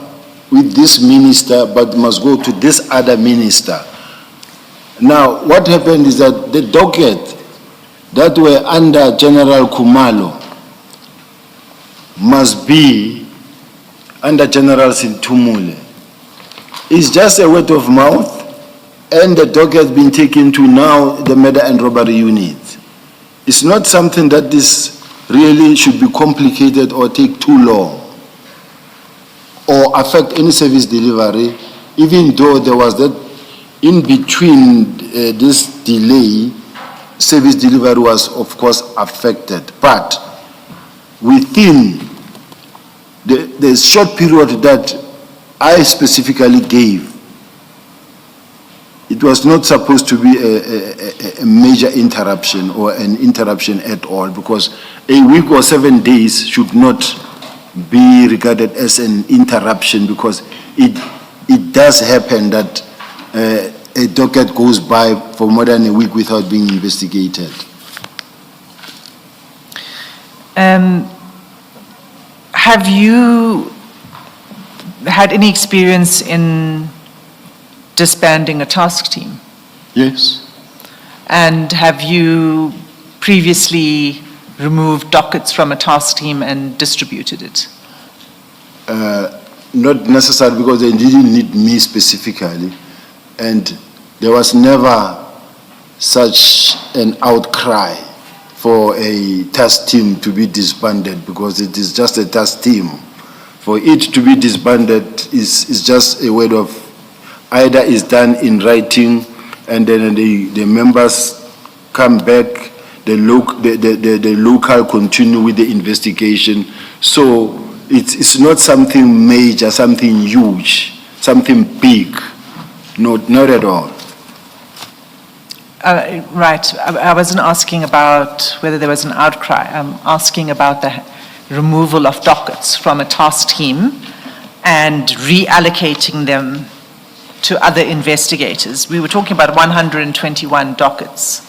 with this minister but must go to this other minister. Now, what happened is that the docket that were under General Kumalo must be under General Sintumule. It's just a word of mouth, and the docket has been taken to now the murder and robbery unit. It's not something that is really should be complicated or take too long or affect any service delivery, even though there was that in between this delay, service delivery was of course affected. But within the short period that I specifically gave, it was not supposed to be a major interruption or an interruption at all, because a week or 7 days should not be regarded as an interruption, because it does happen that a docket goes by for more than a week without being investigated. Have you had any experience in disbanding a task team? Yes. And have you previously removed dockets from a task team and distributed it? Not necessarily, because they didn't need me specifically, and there was never such an outcry for a task team to be disbanded, because it is just a task team. For it to be disbanded is just a word of either is done in writing, and then the members come back, the local continue with the investigation. So it's not something major, something huge, something big. Not at all. Right. I wasn't asking about whether there was an outcry. I'm asking about the removal of dockets from a task team and reallocating them to other investigators. We were talking about 121 dockets.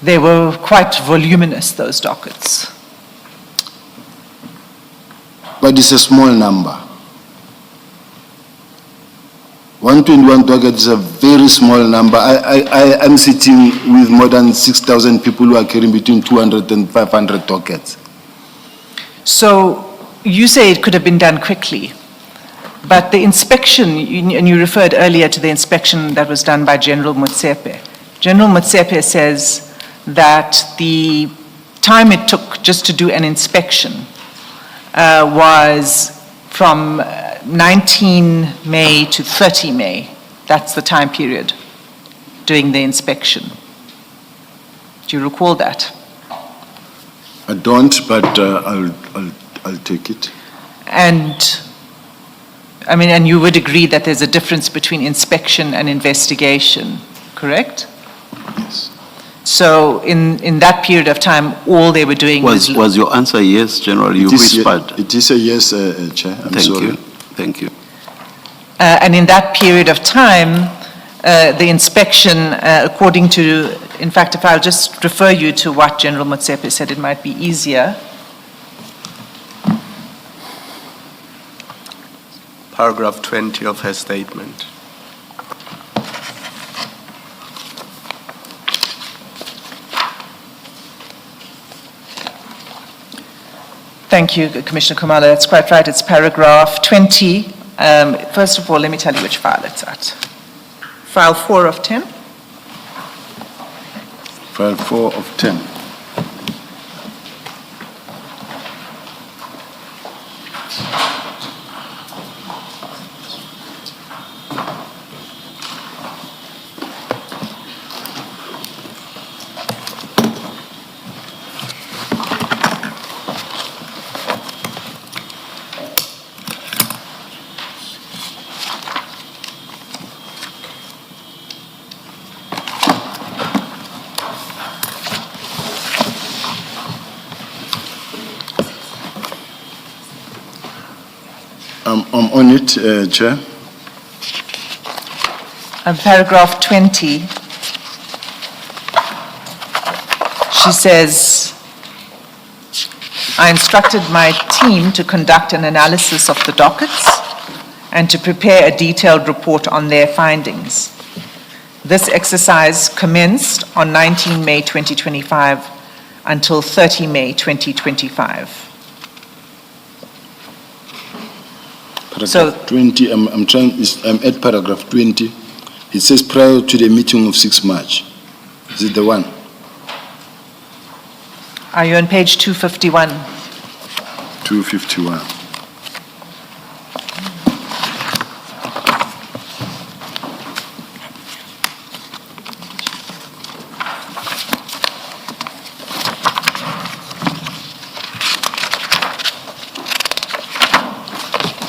They were quite voluminous, those dockets. But it's a small number. 121 dockets is a very small number. I'm sitting with more than 6,000 people who are carrying between 200 and 500 dockets. So you say it could have been done quickly, but the inspection, and you referred earlier to the inspection that was done by General Motsepe. General Motsepe says that the time it took just to do an inspection was from 19 May to 30 May. That's the time period doing the inspection. Do you recall that? I don't, but I'll take it. And I mean, and you would agree that there's a difference between inspection and investigation, correct? Yes. So in that period of time, all they were doing was... Was your answer yes, General? You whispered. It is a yes, Chair. I'm sorry. Thank you. and in that period of time, the inspection, according to, in fact, if I'll just refer you to what General Motsepe said, it might be easier. Paragraph 20 of her statement. Thank you, Commissioner Kumalo. That's quite right. It's paragraph 20. First of all, let me tell you which file it's at. File 4 of 10. File 4 of 10. I'm on it, Chair. Paragraph 20, she says, I instructed my team to conduct an analysis of the dockets and to prepare a detailed report on their findings. This exercise commenced on 19 May 2025 until 30 May 2025. Paragraph 20, I'm at paragraph 20. It says prior to the meeting of 6 March. Is it the one? Are you on page 251? 251.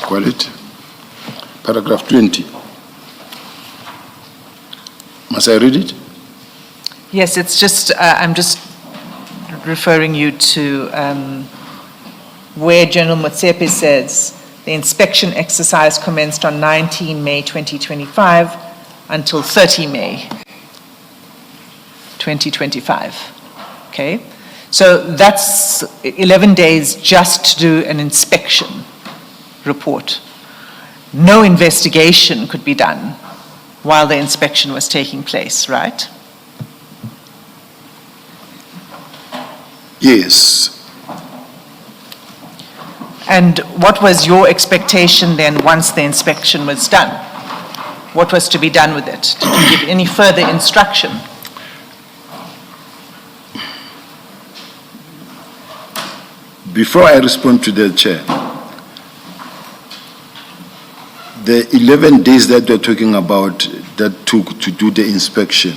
Got it? Paragraph 20. Must I read it? Yes, it's just, I'm just referring you to where General Motsepe says the inspection exercise commenced on 19 May 2025 until 30 May 2025. Okay? So that's 11 days just to do an inspection report. No investigation could be done while the inspection was taking place, right? Yes. And what was your expectation then once the inspection was done? What was to be done with it? Did you give any further instruction? Before I respond to the chair, the 11 days that we're talking about that took to do the inspection,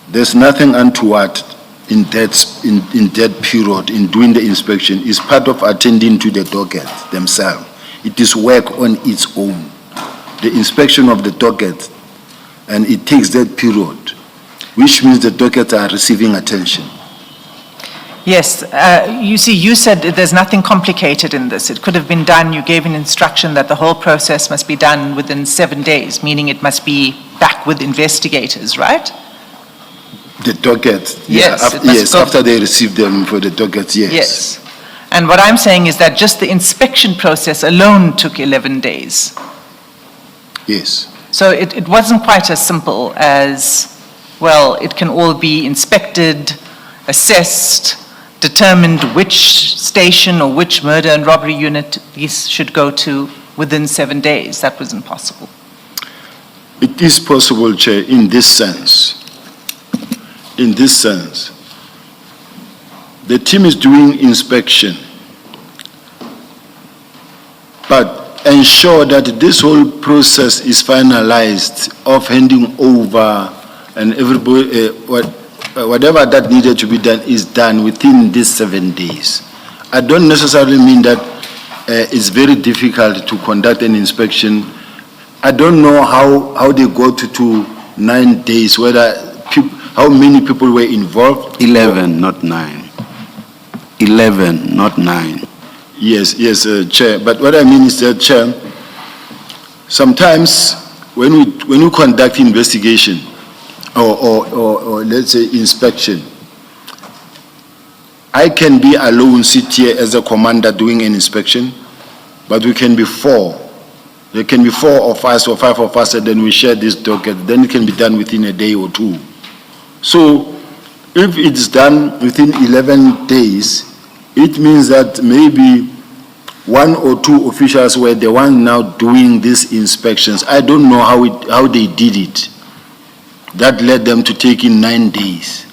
there's nothing untoward in that period in doing the inspection. It's part of attending to the docket themselves. It is work on its own. The inspection of the docket, and it takes that period, which means the dockets are receiving attention. Yes, you see, you said that there's nothing complicated in this. It could have been done. You gave an instruction that the whole process must be done within 7 days, meaning it must be back with investigators, right? The docket, Yes, it must yes, go- after they receive them for the dockets, yes. Yes. And what I'm saying is that just the inspection process alone took 11 days. Yes. So it wasn't quite as simple as, well, it can all be inspected, assessed, determined which station or which murder and robbery unit these should go to within 7 days. That was impossible. It is possible, Chair, in this sense. In this sense, the team is doing inspection, but ensure that this whole process is finalized of handing over and everybody, whatever that needed to be done is done within these 7 days. I don't necessarily mean that it's very difficult to conduct an inspection. I don't know how they go to 9 days, how many people were involved? 11, not 9. 11, not 9. Yes, Chair. But what I mean is that, Chair, sometimes when we conduct investigation or let's say inspection, I can be alone, sit here as a commander doing an inspection, but we can be 4. There can be 4 of us or 5 of us, and then we share this docket. Then it can be done within a day or 2. So if it's done within 11 days, it means that maybe 1 or 2 officials were the ones now doing these inspections. I don't know how they did it. That led them to take in 9 days.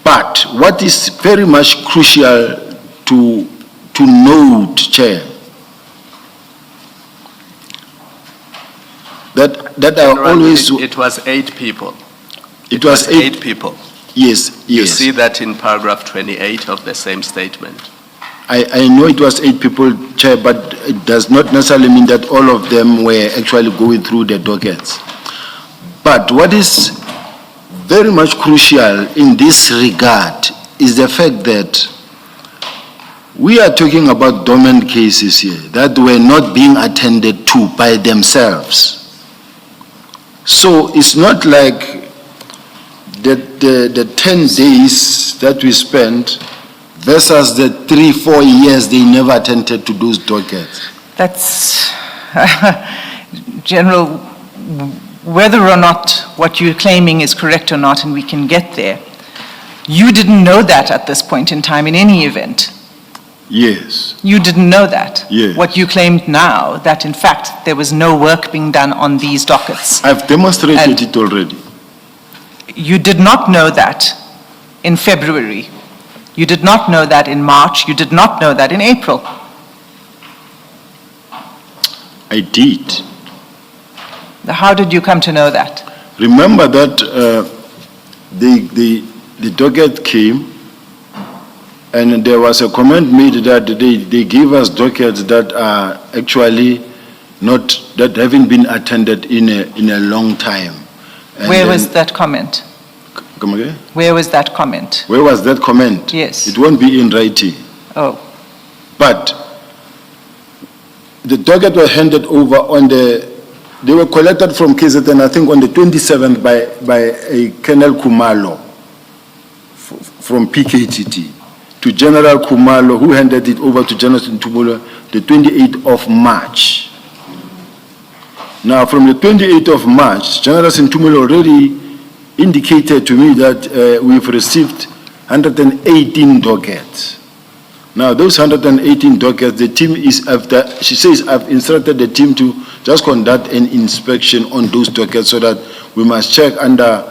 But what is very much crucial to note, Chair, that I always... It was 8 people. It was 8 people. Yes. You see that in paragraph 28 of the same statement. I know it was 8 people, Chair, but it does not necessarily mean that all of them were actually going through the dockets. But what is very much crucial in this regard is the fact that We are talking about dormant cases here that were not being attended to by themselves. So it's not like the 10 days that we spent versus the 3-4 years they never attended to those dockets. That's, General, whether or not what you're claiming is correct or not, and we can get there, you didn't know that at this point in time in any event. Yes. You didn't know that. Yes. What you claimed now, that in fact there was no work being done on these dockets. I've demonstrated And- it already. You did not know that in February. You did not know that in March. You did not know that in April. I did. How did you come to know that? Remember that the docket came and there was a comment made that they gave us dockets that are actually not, that haven't been attended in a long time. And Where then- was that comment? Come again? Where was that comment? Where was that comment? Yes. It won't be in writing. Oh, But the docket were handed over on they were collected from KZN, I think on the 27th by a Colonel Kumalo from PKTT to General Kumalo, who handed it over to General Sintumula the 28th of March. Now, from the 28th of March, General Sintumula already indicated to me that we've received 118 dockets. Now, those 118 dockets, the team is after, she says, I've instructed the team to just conduct an inspection on those dockets so that we must check under,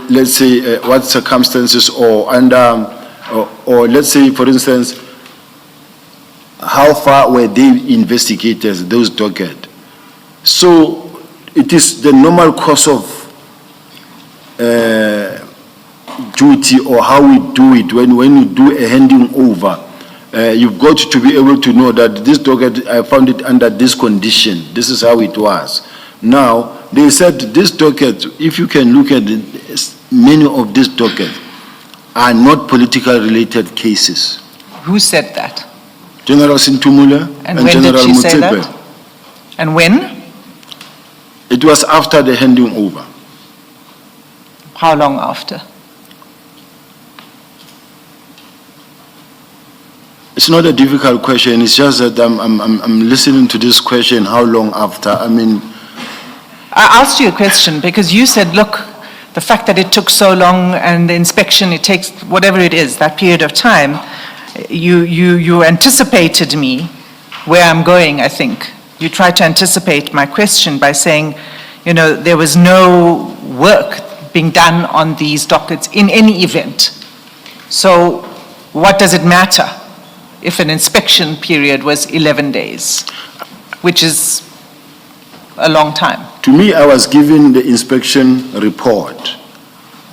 let's say, what circumstances or under, or let's say, for instance, how far were they investigators, those dockets. So, it is the normal course of duty or how we do it when you do a handing over. You've got to be able to know that this docket, I found it under this condition. This is how it was. Now, they said this docket, if you can look at it, many of these dockets are not political related cases. who said that? General Sintumula And and when General did she say Motsepe. that? And when? It was after the handing over. How long after? It's not a difficult question. It's just that I'm listening to this question. How long after? I mean, I asked you a question because you said, look, the fact that it took so long and the inspection, it takes whatever it is, that period of time, you anticipated me where I'm going, I think. You tried to anticipate my question by saying, you know, there was no work being done on these dockets in any event. So what does it matter if an inspection period was 11 days, which is a long time? to me, I was given the inspection report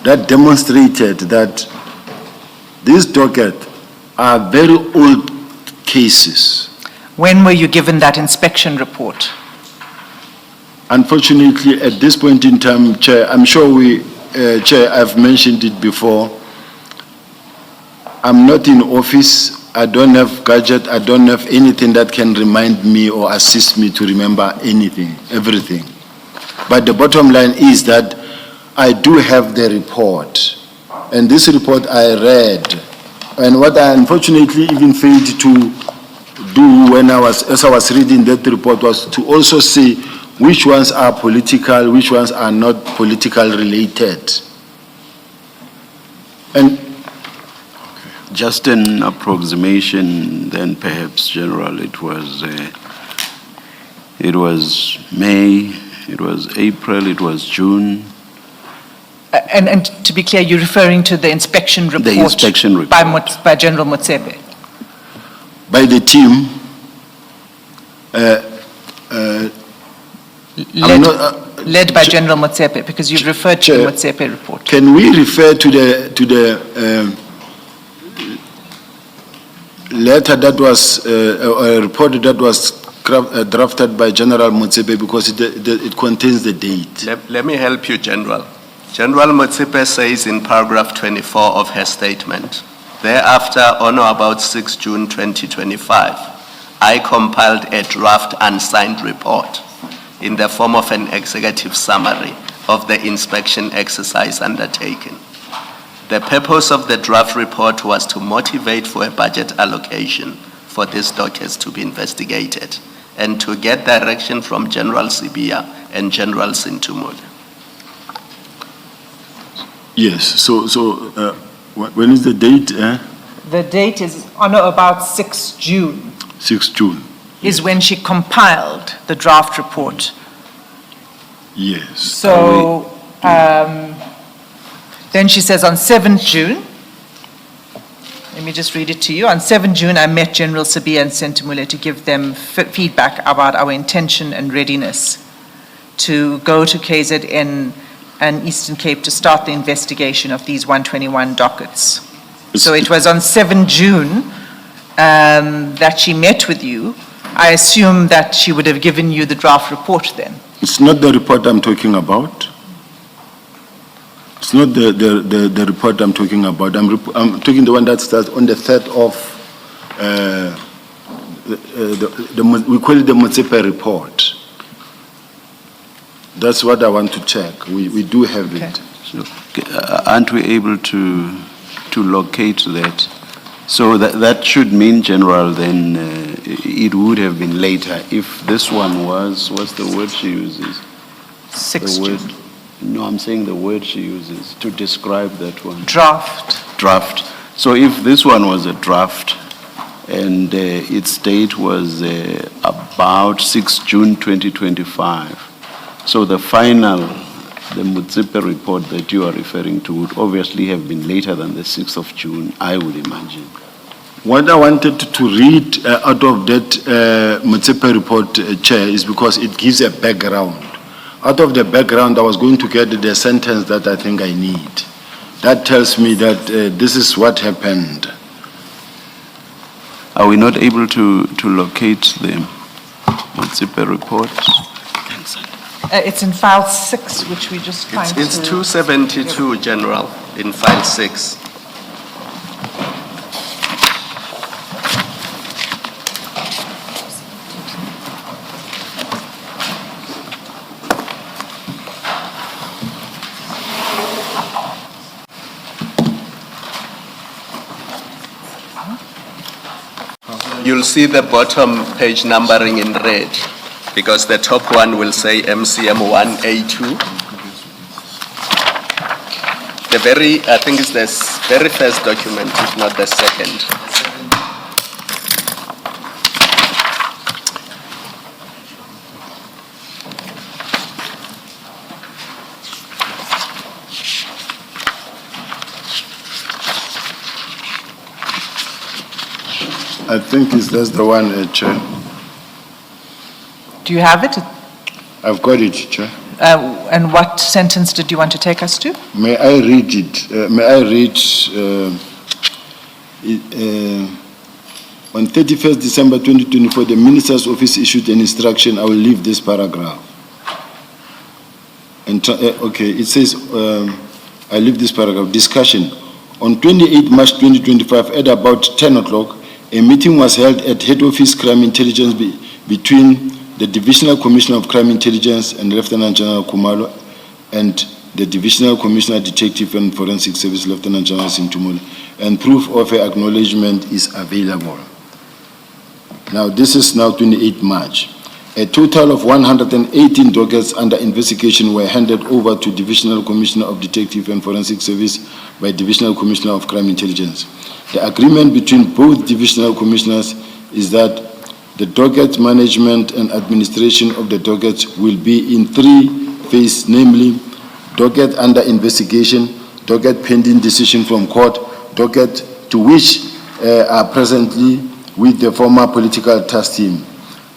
that demonstrated that these dockets are very old cases. When were you given that inspection report? Unfortunately, at this point in time, Chair, I'm sure Chair, I've mentioned it before. I'm not in office. I don't have gadget. I don't have anything that can remind me or assist me to remember anything, everything. But the bottom line is that I do have the report. And this report I read. And what I unfortunately even failed to do as I was reading that report was to also say which ones are political, which ones are not political related. And Just an approximation, then perhaps, General, it was May, it was April, it was June. And to be clear, you're referring to the inspection report? The inspection report. By General Motsepe? by the team, Led by General Motsepe, because you've referred to the Chair, Motsepe report. can we refer to the letter that was, a report that was drafted by General Motsepe because it contains the date? Let me help you, General. General Motsepe says in paragraph 24 of her statement Thereafter, on or about 6 June 2025, I compiled a draft unsigned report in the form of an executive summary of the inspection exercise undertaken. The purpose of the draft report was to motivate for a budget allocation for these dockets to be investigated and to get direction from General Sibiya and General Sintumule. Yes, so when is the date? The date is on or about 6 June 6 June. is when she compiled the draft report. Yes. So then she says on 7 June, let me just read it to you. On 7 June, I met General Sibiya and Sintumule to give them feedback about our intention and readiness to go to KZN and Eastern Cape to start the investigation of these 121 dockets. So it was on 7 June that she met with you. I assume that she would have given you the draft report then. It's not the report I'm talking about. It's not the report I'm talking about. I'm talking the one that starts on the 3rd of, we call it the Motsepe report. That's what I want to check. We do have Okay. it. So, aren't we able to locate that? So that should mean, General, then it would have been later if this one was, what's the word she uses? 6 The word, June. no, I'm saying the word she uses to describe that one. Draft. Draft. So if this one was a draft and its date was about 6 June 2025, so the final, the Motsepe report that you are referring to would obviously have been later than the 6th of June, I would imagine. What I wanted to read out of that Motsepe report, Chair, is because it gives a background. Out of the background, I was going to get the sentence that I think I need. That tells me that this is what happened. Are we not able to locate the Motsepe report? It's in file 6, which we just trying to... It's 272, General, in file 6. You'll see the bottom page numbering in red, because the top one will say MCM 1A2. I think it's the very first document, if not the second. I think that's the one, Chair. Do you have it? I've got it, Chair. And what sentence did you want to take us to? May I read it? May I read on 31st December 2024, the Minister's Office issued an instruction. I will leave this paragraph. And okay, it says, I leave this paragraph. Discussion. On 28 March 2025, at about 10 o'clock, a meeting was held at Head Office Crime Intelligence between the Divisional Commissioner of Crime Intelligence and Lieutenant General Kumalo and the Divisional Commissioner Detective and Forensic Service Lieutenant General Sintumule, and proof of her acknowledgement is available. Now, this is now 28 March. A total of 118 dockets under investigation were handed over to Divisional Commissioner of Detective and Forensic Service by Divisional Commissioner of Crime Intelligence. The agreement between both Divisional Commissioners is that the docket management and administration of the dockets will be in 3 phases, namely docket under investigation, docket pending decision from court, docket to which are presently with the former political task team.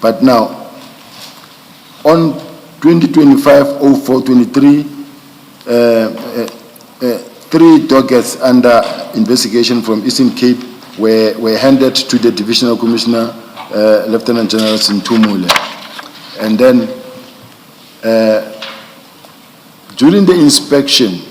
But now, on 2025-04-23, 3 dockets under investigation from Eastern Cape were handed to the Divisional Commissioner, Lieutenant General Sintumule. And then during the inspection,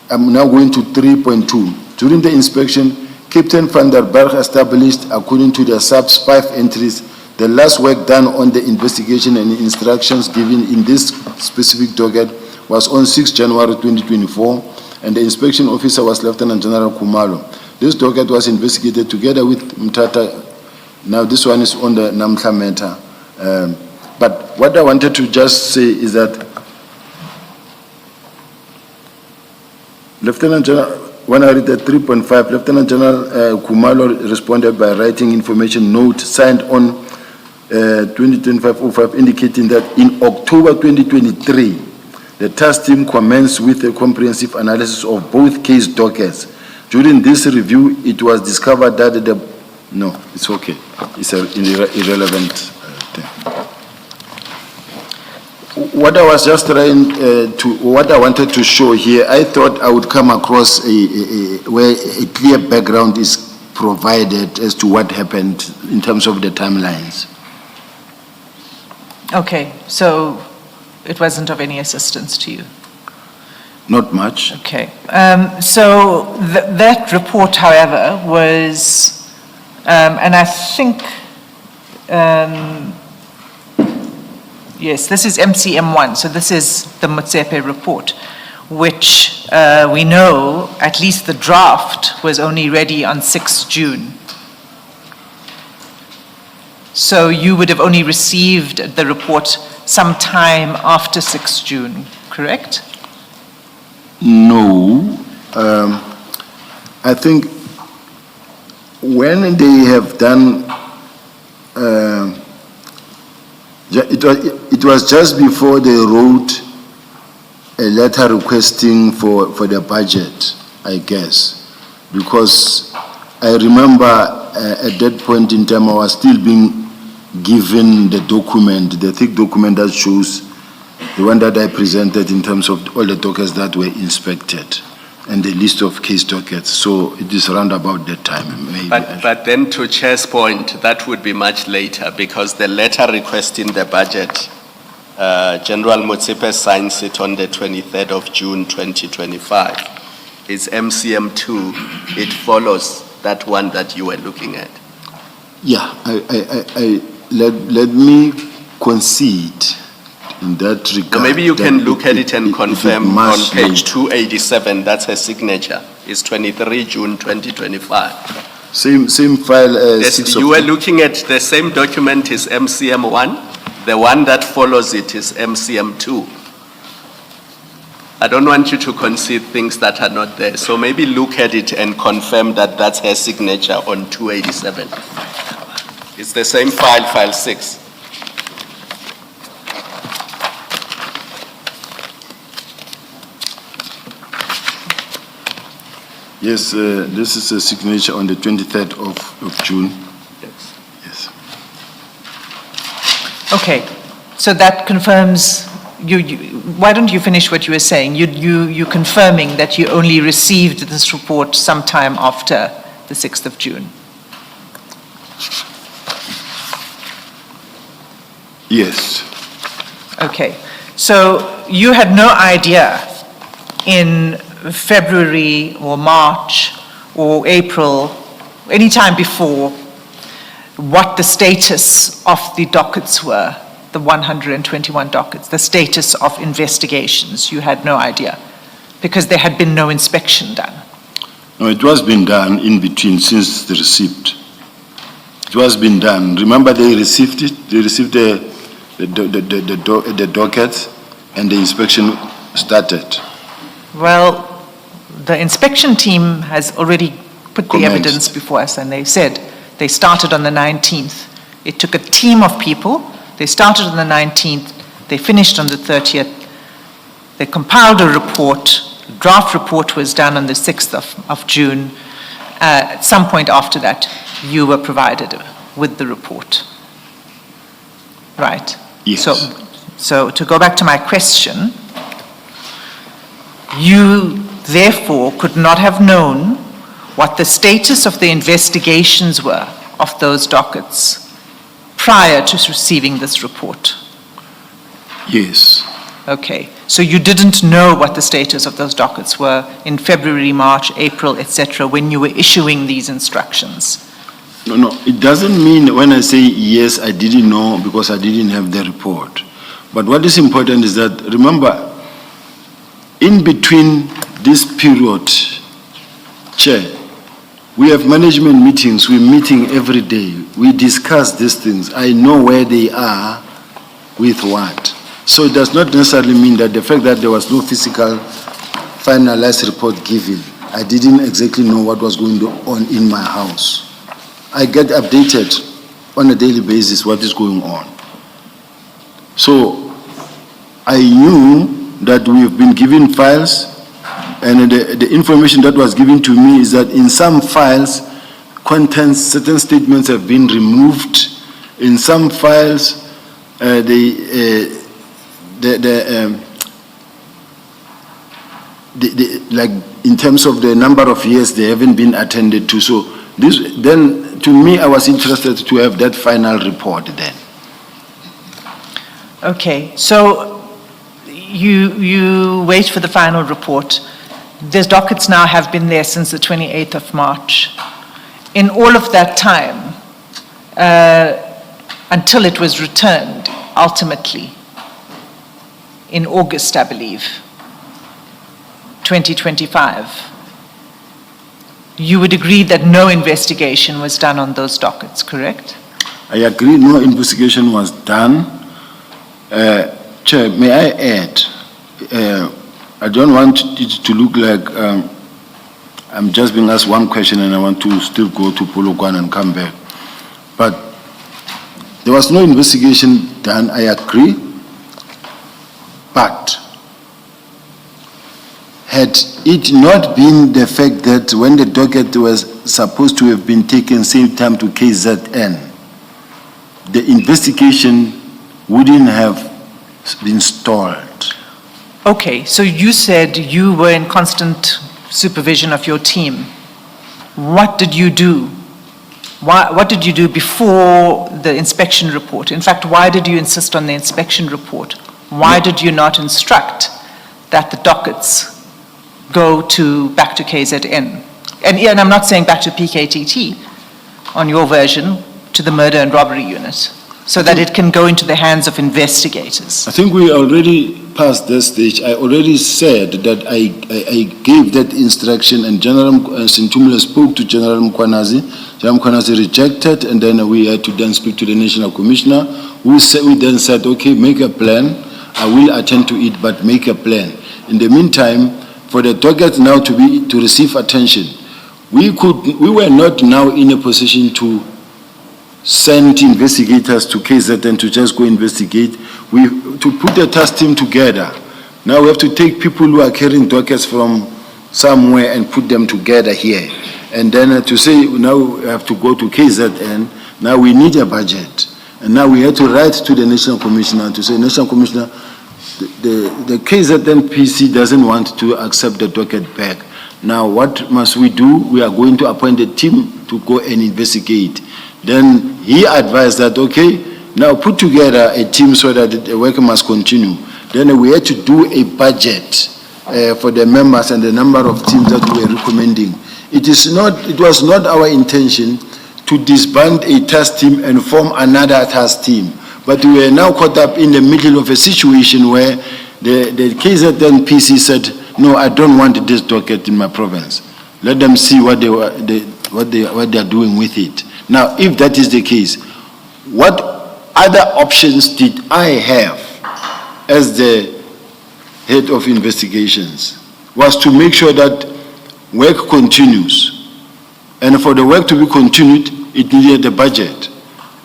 I'm now going to 3.2. During the inspection, Captain van der Berg established, according to the sub's 5 entries, the last work done on the investigation and instructions given in this specific docket was on 6 January 2024, and the inspection officer was Lieutenant General Kumalo. This docket was investigated together with Mtata. Now this one is on the Namhla matter. But what I wanted to just say is that Lieutenant General, when I read at 3.5, Lieutenant General Kumalo responded by writing information note signed on 2025-05 indicating that in October 2023, the task team commenced with a comprehensive analysis of both case dockets. During this review, it was discovered that no, it's okay. It's an irrelevant thing. What I was just trying what I wanted to show here, I thought I would come across where a clear background is provided as to what happened in terms of the timelines. Okay, so it wasn't of any assistance to you? Not much. Okay. So that report, however, was, and I think, yes, this is MCM1, so this is the Motsepe report, which we know, at least the draft, was only ready on 6 June. So you would have only received the report sometime after 6 June, correct? No. I think when they have done, it was just before they wrote a letter requesting for the budget, I guess, because I remember at that point in time I was still being given the document, the thick document that shows the one that I presented in terms of all the dockets that were inspected and the list of case dockets. So it is around about that time, maybe. But then to Chair's point, that would be much later because the letter requesting the budget, General Motsepe signs it on the 23rd of June 2025. It's MCM2. It follows that one that you were looking at. Yeah, let me concede in that regard. So maybe you can look at it and confirm on page late. 287, that's her signature. It's 23 June 2025. Same file. Yes, you were looking at the same document is MCM1. The one that follows it is MCM2. I don't want you to concede things that are not there. So maybe look at it and confirm that that's her signature on 287. It's the same file, file 6. Yes, this is a signature on the 23rd of June. Yes. Yes. Okay, so that confirms, why don't you finish what you were saying? You confirming that you only received this report sometime after the 6th of June? Yes. Okay, so you had no idea in February or March or April, any time before, what the status of the dockets were, the 121 dockets, the status of investigations. You had no idea because there had been no inspection done. No, it was been done in between since the receipt. It was been done. Remember, they received it. They received the docket, and the inspection started. Well, the inspection team has already put the evidence before us, and they said they started on the 19th. It took a team of people. They started on the 19th. They finished on the 30th. They compiled a report. A draft report was done on the 6th of June. At some point after that, you were provided with the report. Right? Yes. So to go back to my question, you therefore could not have known what the status of the investigations were of those dockets prior to receiving this report. Yes. Okay, so you didn't know what the status of those dockets were in February, March, April, etc., when you were issuing these instructions? No, it doesn't mean when I say yes, I didn't know because I didn't have the report. But what is important is that, remember, in between this period, Chair, we have management meetings, we're meeting every day, we discuss these things. I know where they are with what. So it does not necessarily mean that the fact that there was no physical finalized report given, I didn't exactly know what was going on in my house. I get updated on a daily basis what is going on. So I knew that we have been given files, and the information that was given to me is that in some files, contents, certain statements have been removed. In some files, like in terms of the number of years they haven't been attended to. So this, then to me, I was interested to have that final report then. Okay, so you wait for the final report. These dockets now have been there since the 28th of March. In all of that time, until it was returned, ultimately, in August, I believe, 2025, you would agree that no investigation was done on those dockets, correct? I agree, no investigation was done. Chair, may I add, I don't want it to look like I'm just being asked one question and I want to still go to Polokwane and come back. But there was no investigation done, I agree. But had it not been the fact that when the docket was supposed to have been taken same time to KZN, the investigation wouldn't have been stalled. Okay, so you said you were in constant supervision of your team. What did you do? What did you do before the inspection report? In fact, why did you insist on the inspection report? Why did you not instruct that the dockets go back to KZN? And I'm not saying back to PKTT, on your version, to the murder and robbery unit, so that it can go into the hands of investigators. I think we already passed that stage. I already said that I gave that instruction, and General Sintumile spoke to General Mkwanazi. General Mkwanazi rejected, and then we had to then speak to the National Commissioner, who then said, okay, make a plan. I will attend to it, but make a plan. In the meantime, for the docket now to receive attention, we were not now in a position to send investigators to KZN to just go investigate. To put a task team together. Now we have to take people who are carrying dockets from somewhere and put them together here. And then to say now we have to go to KZN, now we need a budget. And now we had to write to the National Commissioner to say, National Commissioner, the KZN PC doesn't want to accept the docket back. Now what must we do? We are going to appoint a team to go and investigate. Then he advised that, okay, now put together a team so that the work must continue. Then we had to do a budget for the members and the number of teams that we were recommending. It was not our intention to disband a task team and form another task team. But we were now caught up in the middle of a situation where the KZN PC said, no, I don't want this docket in my province. Let them see what they are doing with it. Now, if that is the case, what other options did I have as the head of investigations? Was to make sure that work continues. And for the work to be continued, it needed a budget.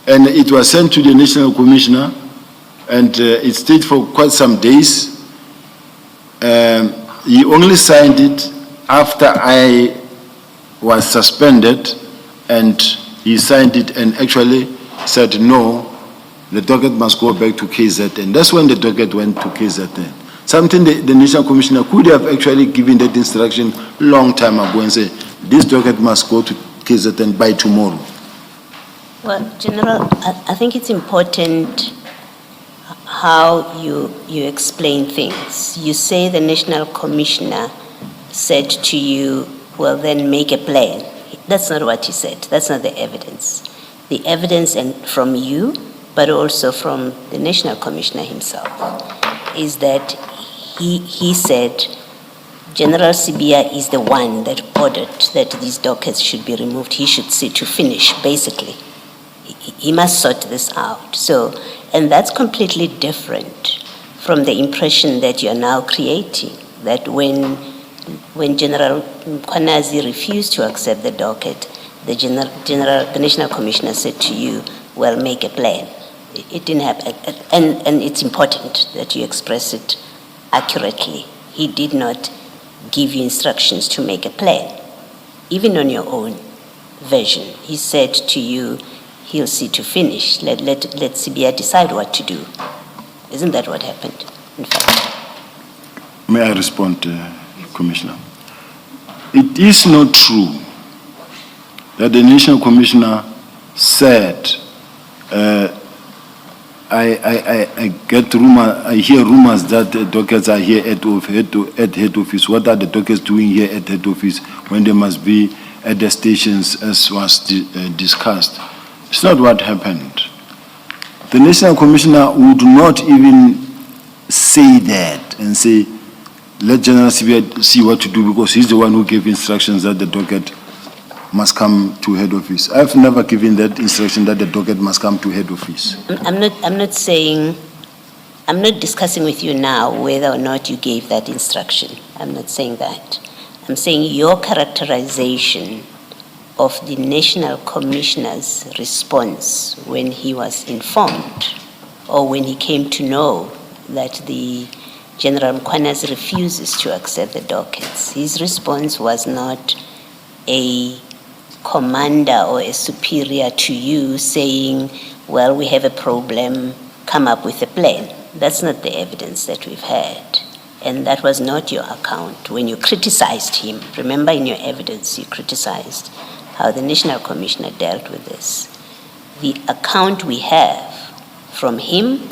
And it was sent to the National Commissioner, and it stayed for quite some days. He only signed it after I was suspended, and he signed it and actually said, no, the docket must go back to KZN. That's when the docket went to KZN. Something the National Commissioner could have actually given that instruction long time ago and say, this docket must go to KZN by tomorrow. Well, General, I think it's important how you explain things. You say the National Commissioner said to you, well, then make a plan. That's not what he said. That's not the evidence. The evidence and from you, but also from the National Commissioner himself, is that he said General Sibiya is the one that ordered that these dockets should be removed. He should see to finish, basically. He must sort this out. So, and that's completely different from the impression that you're now creating, that when General Mkhwanazi refused to accept the docket, the National Commissioner said to you, well, make a plan. It didn't happen. And it's important that you express it accurately. He did not give you instructions to make a plan. Even on your own version, he said to you, he'll see to finish. Let Sibiya decide what to do. Isn't that what happened, in fact? May I respond, Commissioner? It is not true that the National Commissioner said, I hear rumors that the dockets are here at head office. What are the dockets doing here at head office when they must be at the stations as was discussed? It's not what happened. The National Commissioner would not even say that and say, let General Sibiya see what to do, because he's the one who gave instructions that the docket must come to head office. I've never given that instruction that the docket must come to head office. I'm not discussing with you now whether or not you gave that instruction. I'm not saying that. I'm saying your characterization of the National Commissioner's response when he was informed or when he came to know that the General Mkhwanazi refuses to accept the dockets. His response was not a commander or a superior to you saying, well, we have a problem, come up with a plan. That's not the evidence that we've had. And that was not your account. When you criticized him, remember in your evidence, you criticized how the National Commissioner dealt with this. The account we have from him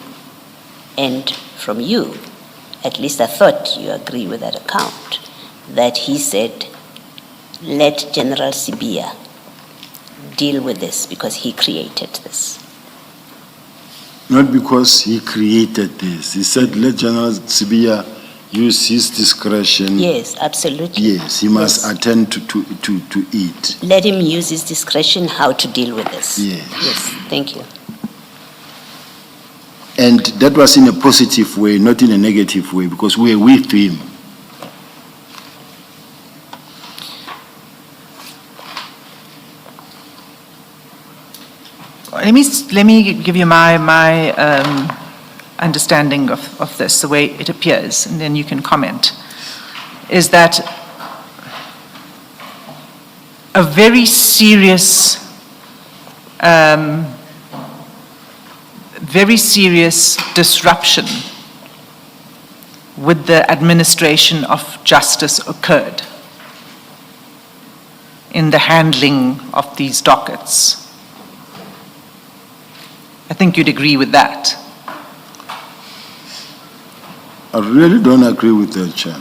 and from you, at least I thought you agree with that account, that he said, let General Sibiya deal with this because he created this. Not because he created this. He said, let General Sibiya use his discretion. Yes, absolutely. Yes, he must attend to it. Let him use his discretion how to deal with this. Yes. Yes, thank you. And that was in a positive way, not in a negative way, because we were with him. Let me give you my understanding of this, the way it appears, and then you can comment. Is that a very serious disruption with the administration of justice occurred in the handling of these dockets. I think you'd agree with that. I really don't agree with that, Chair.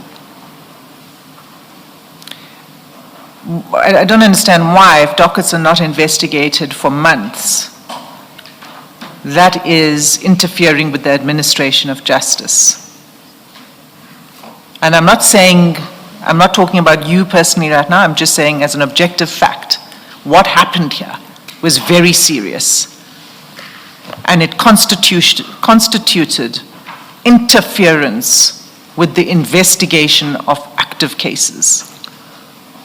I don't understand why, if dockets are not investigated for months, that is interfering with the administration of justice. And I'm not talking about you personally right now, I'm just saying as an objective fact, what happened here was very serious. And it constituted interference with the investigation of active cases.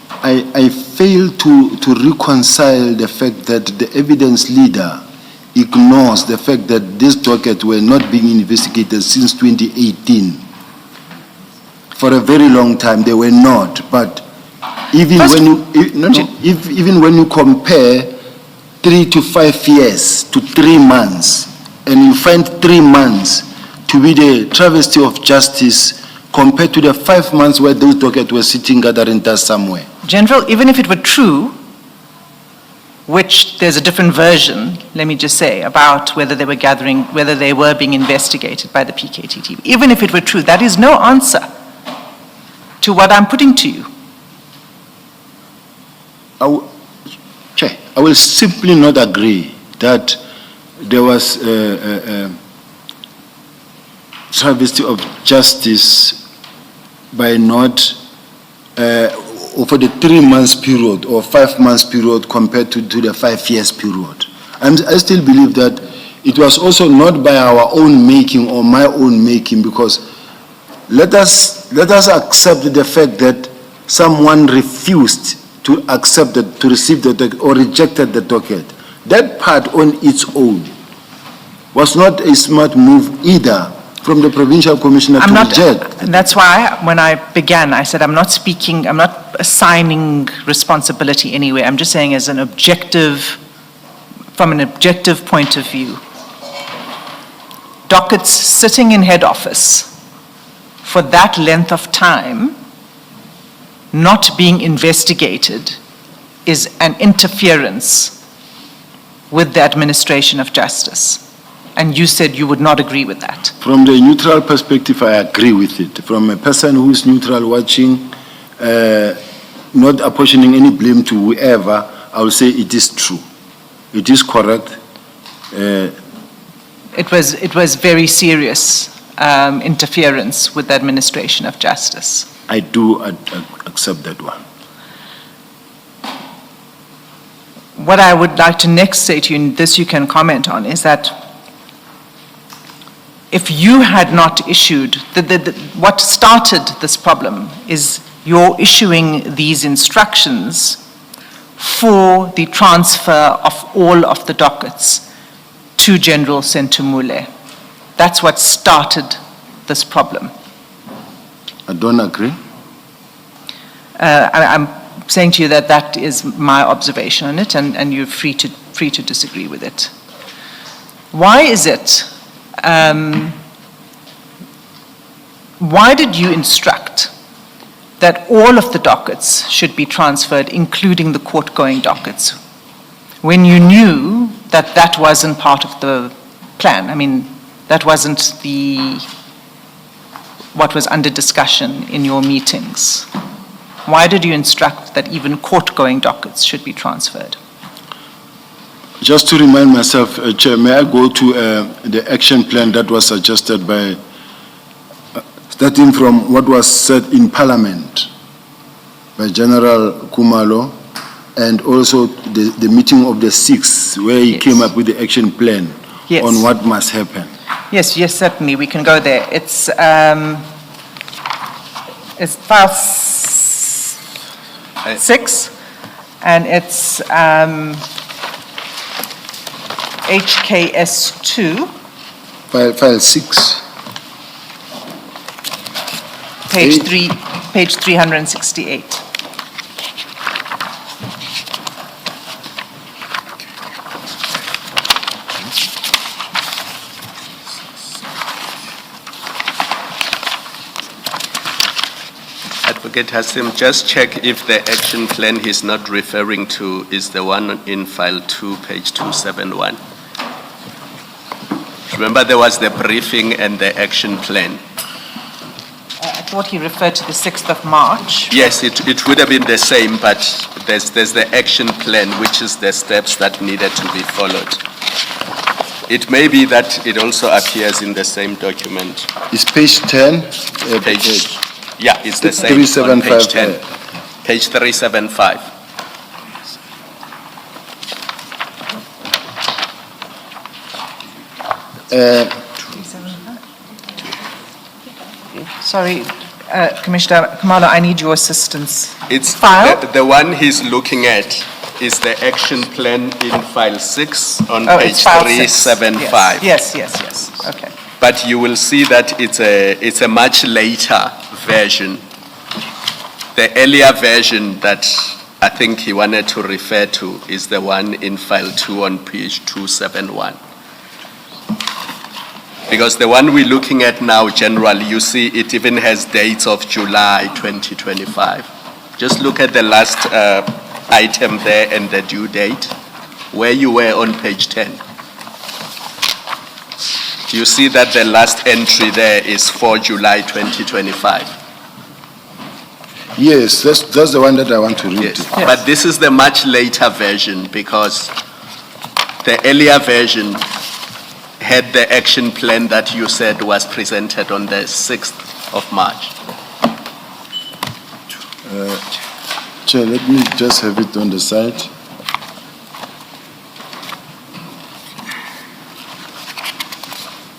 I fail to reconcile the fact that the evidence leader ignores the fact that these dockets were not being investigated since 2018. For a very long time, they were not. But even even when you compare 3 to 5 years to 3 months, and you find 3 months to be the travesty of justice compared to the 5 months where those dockets were sitting gathering dust somewhere. General, even if it were true, which there's a different version, let me just say, about whether they were being investigated by the PKTT. Even if it were true, that is no answer to what I'm putting to you. Chair, I will simply not agree that there was travesty of justice by not, for the 3 months period or 5 months period compared to the 5 years period. I still believe that it was also not by our own making or my own making, because let us accept the fact that someone refused to accept that, to receive the docket or rejected the docket. That part on its own was not a smart move either from the provincial commissioner to reject. And that's why when I began, I said I'm not assigning responsibility anywhere. I'm just saying as an objective, from an objective point of view. Dockets sitting in head office for that length of time, not being investigated, is an interference with the administration of justice. And you said you would not agree with that. From the neutral perspective, I agree with it. From a person who is neutral watching, not apportioning any blame to whoever, I will say it is true. It is correct. It was very serious interference with the administration of justice. I do accept that one. What I would like to next say to you, and this you can comment on, is that if you had not issued, what started this problem is your issuing these instructions for the transfer of all of the dockets to General Sentumule. That's what started this problem. I don't agree. I'm saying to you that that is my observation on it, and you're free to disagree with it. Why is it? Why did you instruct that all of the dockets should be transferred, including the court-going dockets, when you knew that that wasn't part of the plan? I mean, that wasn't what was under discussion in your meetings. Why did you instruct that even court-going dockets should be transferred? Just to remind myself, Chair, may I go to the action plan that was suggested by, starting from what was said in Parliament by General Kumalo, and also the meeting of the 6th, where he came up with the action plan on what must happen. Yes, certainly, we can go there. It's file 6, and it's HKS2. File 6. Page 368. Advocate Hassim, just check if the action plan he's not referring to is the one in file 2, page 271. Remember, there was the briefing and the action plan. I thought he referred to the 6th of March. Yes, it would have been the same, but there's the action plan, which is the steps that needed to be followed. It may be that it also appears in the same document. Is page 10? Yeah, it's the same on page 10. Page 375. Sorry, Commissioner Kumalo, I need your assistance. It's file? The one he's looking at is the action plan in file 6 on page 375. Yes, okay. But you will see that it's a much later version. The earlier version that I think he wanted to refer to is the one in file 2 on page 271. Because the one we're looking at now, generally, you see it even has dates of July 2025. Just look at the last item there and the due date. where you were on page 10. You see that the last entry there is 4 July 2025. Yes, that's the one that I want to read. Yes, but this is the much later version because the earlier version had the action plan that you said was presented on the 6th of March. Chair, let me just have it on the side.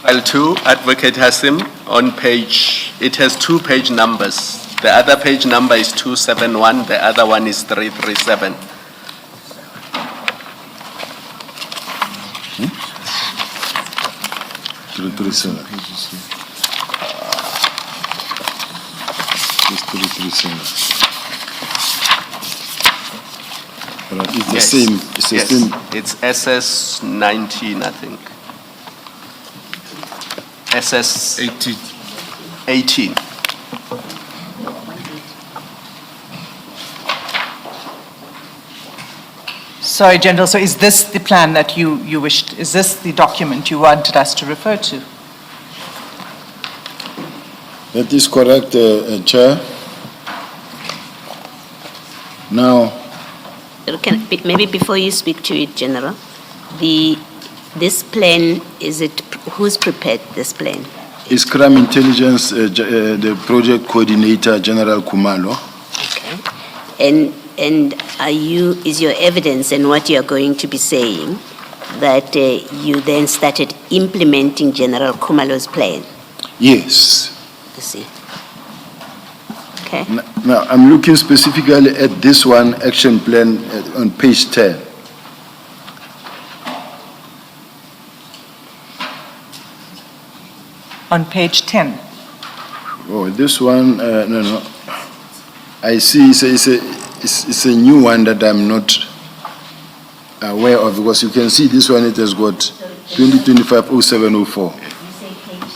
File 2, Advocate Hassim, on page, it has 2 page numbers. The other page number is 271, the other one is 337. It's 337. But it's the Yes. same. It's the Yes. same. It's SS 19, I think. SS 18. Sorry, General, so is this the plan that you wished, is this the document you wanted us to refer to? That is correct, Chair. Now, Maybe before you speak to it, General, this plan, who's prepared this plan? is Crime Intelligence, the project coordinator, General Kumalo. Okay. And is your evidence and what you're going to be saying that you then started implementing General Kumalo's plan? Yes. You see? Okay. Now, I'm looking specifically at this one, action plan on page 10. On page 10. Oh, this one, no. I see it's a new one that I'm not aware of, because you can see this one, it has got 2025-0704. You say page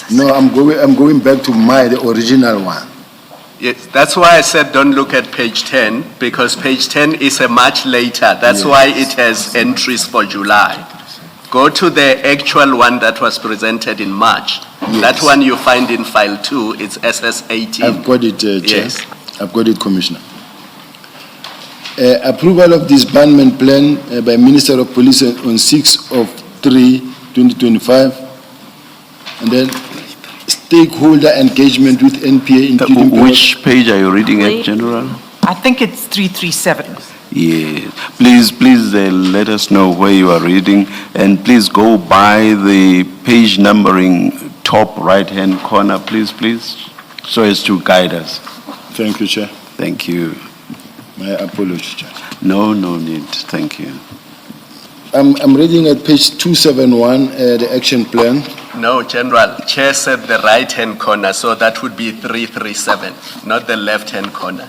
10. No, I'm going back to the original one. Yes, that's why I said don't look at page 10, because page 10 is a much later. That's why it has entries for July. Go to the actual one that was presented in March. Yes. That one you find in file 2, it's SS 18. I've got it, Chair. Yes. I've got it, Commissioner. Approval of disbandment plan by Minister of Police on 6/3/2025. And then stakeholder engagement with NPA, including... Which page are you reading at, General? I think it's 337. Yes. Please let us know where you are reading, and please go by the page numbering top right-hand corner, please, so as to guide us. Thank you, Chair. Thank you. My apologies, Chair. No need. Thank you. I'm reading at page 271, the action plan. No, General, Chair said the right-hand corner, so that would be 337, not the left-hand corner.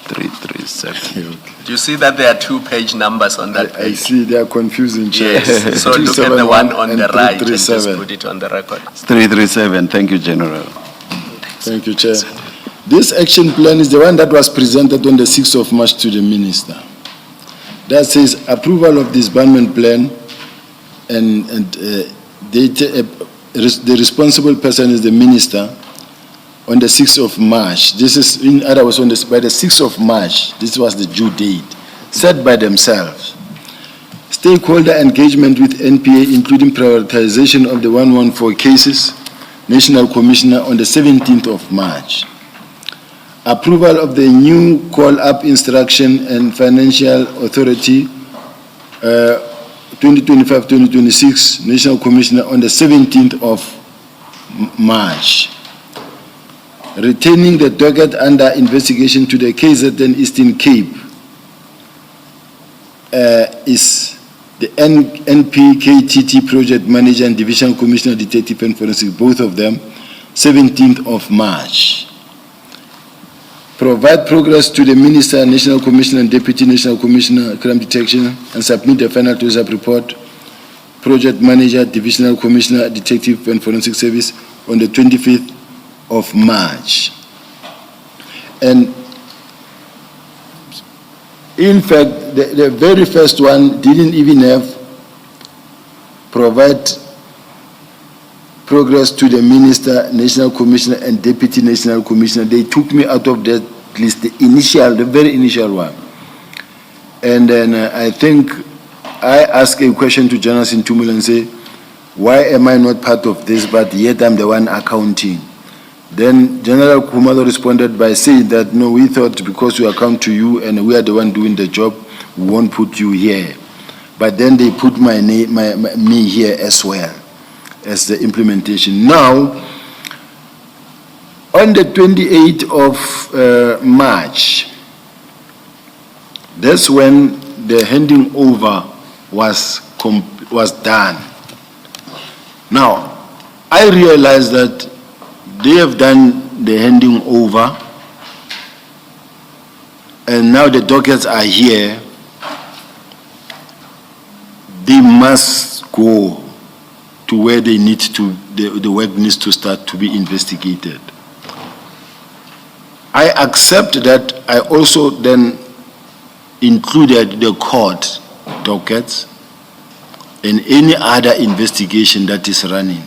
337. Okay. Do you see that there are 2 page numbers on that I page? see they are confusing, Chair. Yes, so look at the one on and the right and just 337. put it on the record. 337. Thank you, General. Thank you, Chair. This action plan is the one that was presented on the 6th of March to the Minister. That says approval of disbandment plan, and the responsible person is the Minister on the 6th of March. This is, in other words, by the 6th of March, this was the due date, set by themselves. Stakeholder engagement with NPA, including prioritization of the 114 cases, National Commissioner on the 17th of March. Approval of the new call-up instruction and financial authority 2025-2026, National Commissioner on the 17th of March. Retaining the docket under investigation to the KZN Eastern Cape is the NPKTT Project Manager and Division Commissioner, Detective and Forensic, both of them, 17th of March. Provide progress to the Minister, National Commissioner, and Deputy National Commissioner, Crime Detection, and submit the final close-up report, Project Manager, Divisional Commissioner, Detective and Forensic Service, on the 25th of March. And In fact, the very first one didn't even have provide progress to the minister, national commissioner, and deputy national commissioner. They took me out of that list, the very initial one. And then I think I asked a question to Jonas in Tumul and say, why am I not part of this, but yet I'm the one accounting? Then General Kumalo responded by saying that, no, we thought because we account to you and we are the one doing the job, we won't put you here. But then they put my name, me here as well as the implementation. Now, on the 28th of March, that's when the handing over was done. Now, I realized that they have done the handing over, and now the dockets are here. They must go to where they need to, the work needs to start to be investigated. I accept that. I also then included the court dockets and any other investigation that is running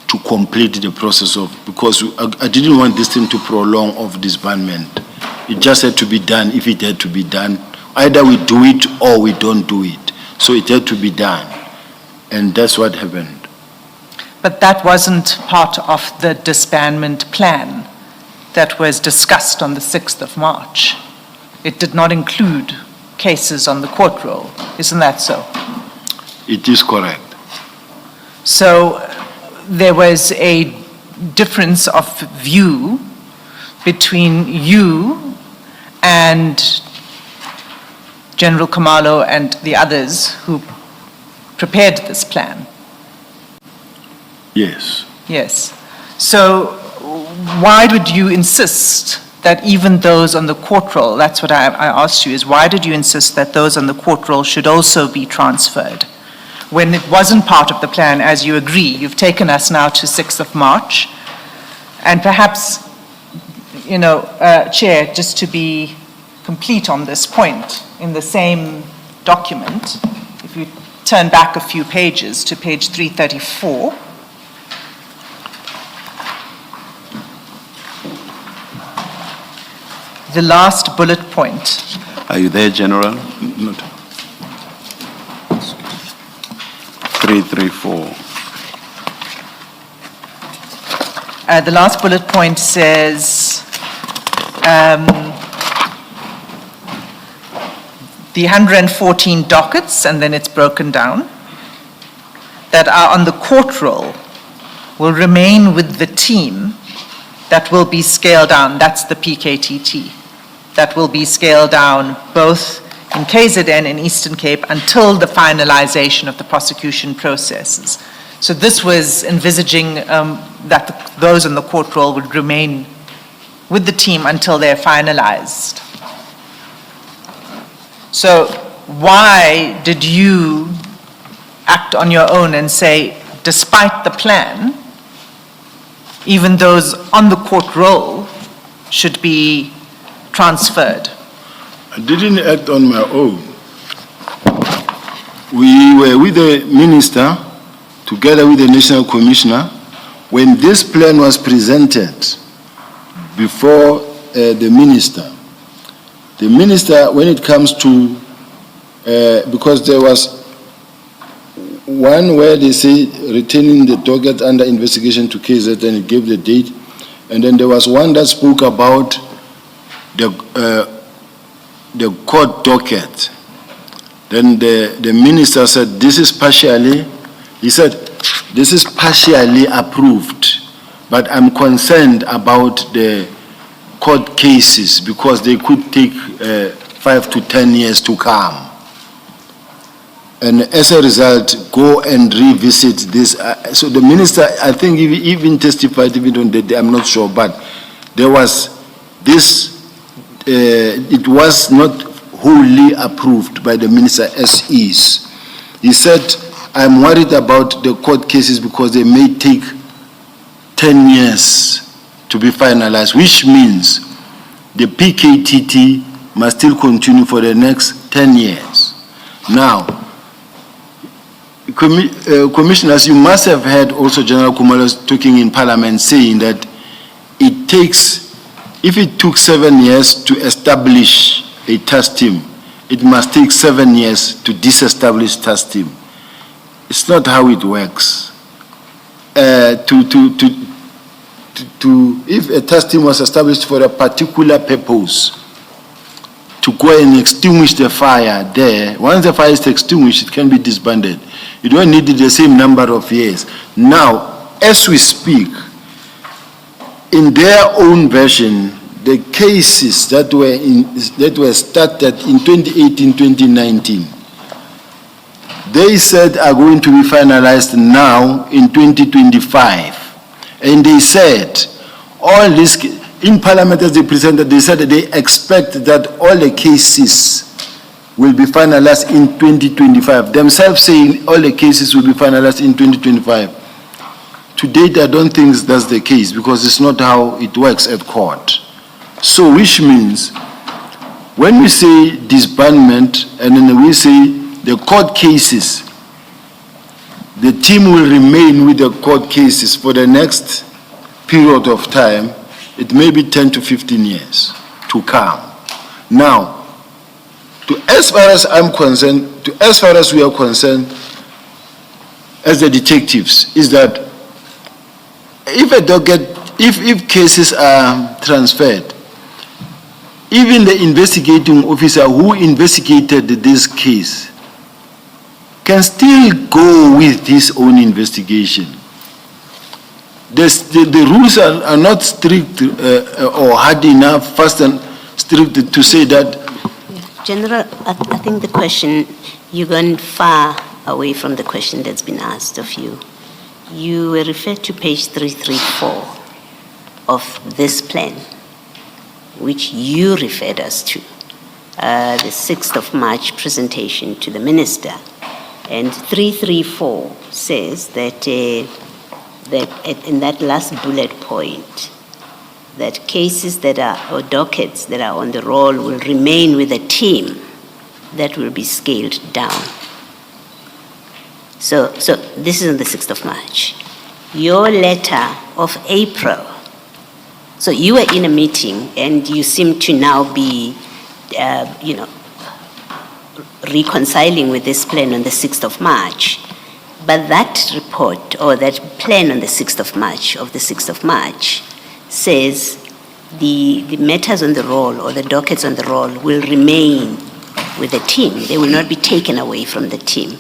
to complete the process of, because I didn't want this thing to prolong of disbandment. It just had to be done if it had to be done. Either we do it or we don't do it. So it had to be done. And that's what happened. But that wasn't part of the disbandment plan that was discussed on the 6th of March. It did not include cases on the court roll. Isn't that so? It is correct. So there was a difference of view between you and General Kumalo and the others who prepared this plan. Yes. Yes. So why would you insist that even those on the court roll, that's what I asked you, is why did you insist that those on the court roll should also be transferred? When it wasn't part of the plan, as you agree, you've taken us now to 6th of March. And perhaps, Chair, just to be complete on this point, in the same document, if you turn back a few pages to page 334, the last bullet point. Are you there, General? Not. 334. The last bullet point says the 114 dockets, and then it's broken down, that are on the court roll will remain with the team that will be scaled down. That's the PKTT. That will be scaled down both in KZN and Eastern Cape until the finalization of the prosecution processes. So this was envisaging that those on the court roll would remain with the team until they're finalized. So why did you act on your own and say, despite the plan, even those on the court roll should be transferred? I didn't act on my own. We were with the minister, together with the national commissioner, when this plan was presented before the minister. The minister, when it comes to, because there was one where they say retaining the docket under investigation to KZ, and it gave the date, and then there was one that spoke about the court docket. Then the minister said, this is partially, he said, this is partially approved, but I'm concerned about the court cases because they could take 5 to 10 years to come. And as a result, go and revisit this. So the minister, I think, he even testified even on that day, I'm not sure, but there was this, it was not wholly approved by the minister as is. He said, I'm worried about the court cases because they may take 10 years to be finalized, which means the PKTT must still continue for the next 10 years. Now, Commissioners, you must have heard also General Khumalo talking in Parliament saying that it takes, if it took 7 years to establish a task team, it must take 7 years to disestablish task team. It's not how it works. If a task team was established for a particular purpose, to go and extinguish the fire there, once the fire is extinguished, it can be disbanded. You don't need the same number of years. Now, as we speak, in their own version, the cases that were started in 2018, 2019, they said are going to be finalized now in 2025. And they said, all these, in Parliament as they presented, they said that they expect that all the cases will be finalized in 2025. Themselves saying all the cases will be finalized in 2025. To date, I don't think that's the case because it's not how it works at court. So, which means, when we say disbandment and then we say the court cases, the team will remain with the court cases for the next period of time. It may be 10 to 15 years to come. Now, as far as I'm concerned, as far as we are concerned, as the detectives, is that if cases are transferred, even the investigating officer who investigated this case can still go with his own investigation. The rules are not strict or hard enough, fast and strict to say that. General, I think the question, you've gone far away from the question that's been asked of you. You were referred to page 334 of this plan, which you referred us to, the 6th of March presentation to the minister. And 334 says that, that in that last bullet point, that cases that are, or dockets that are on the roll will remain with a team that will be scaled down. So this is on the 6th of March. Your letter of April, so you were in a meeting and you seem to now be, reconciling with this plan on the 6th of March. But that report or that plan on the 6th of March says the matters on the roll or the dockets on the roll will remain with the team. They will not be taken away from the team.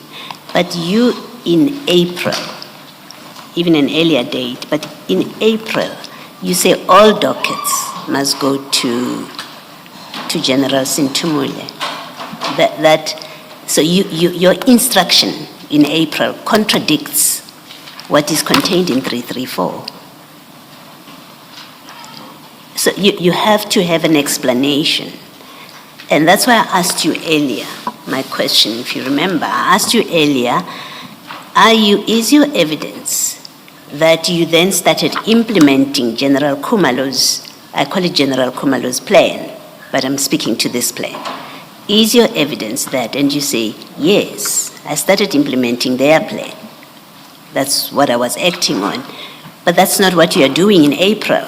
But you in April, even an earlier date, but in April, you say all dockets must go to General Sintumule. So your instruction in April contradicts what is contained in 334. So you have to have an explanation. And that's why I asked you earlier, my question, if you remember, I asked you earlier, is your evidence that you then started implementing General Khumalo's, I call it General Khumalo's plan, but I'm speaking to this plan. Is your evidence that, and you say, yes, I started implementing their plan. That's what I was acting on. But that's not what you are doing in April.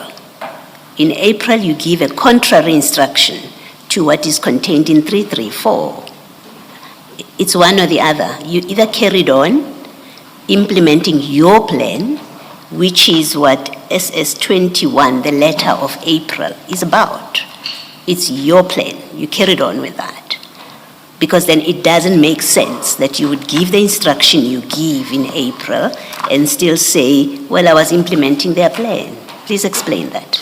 In April, you give a contrary instruction to what is contained in 334. It's one or the other. You either carried on implementing your plan, which is what SS21, the letter of April, is about. It's your plan. You carried on with that. Because then it doesn't make sense that you would give the instruction you give in April and still say, well, I was implementing their plan. Please explain that.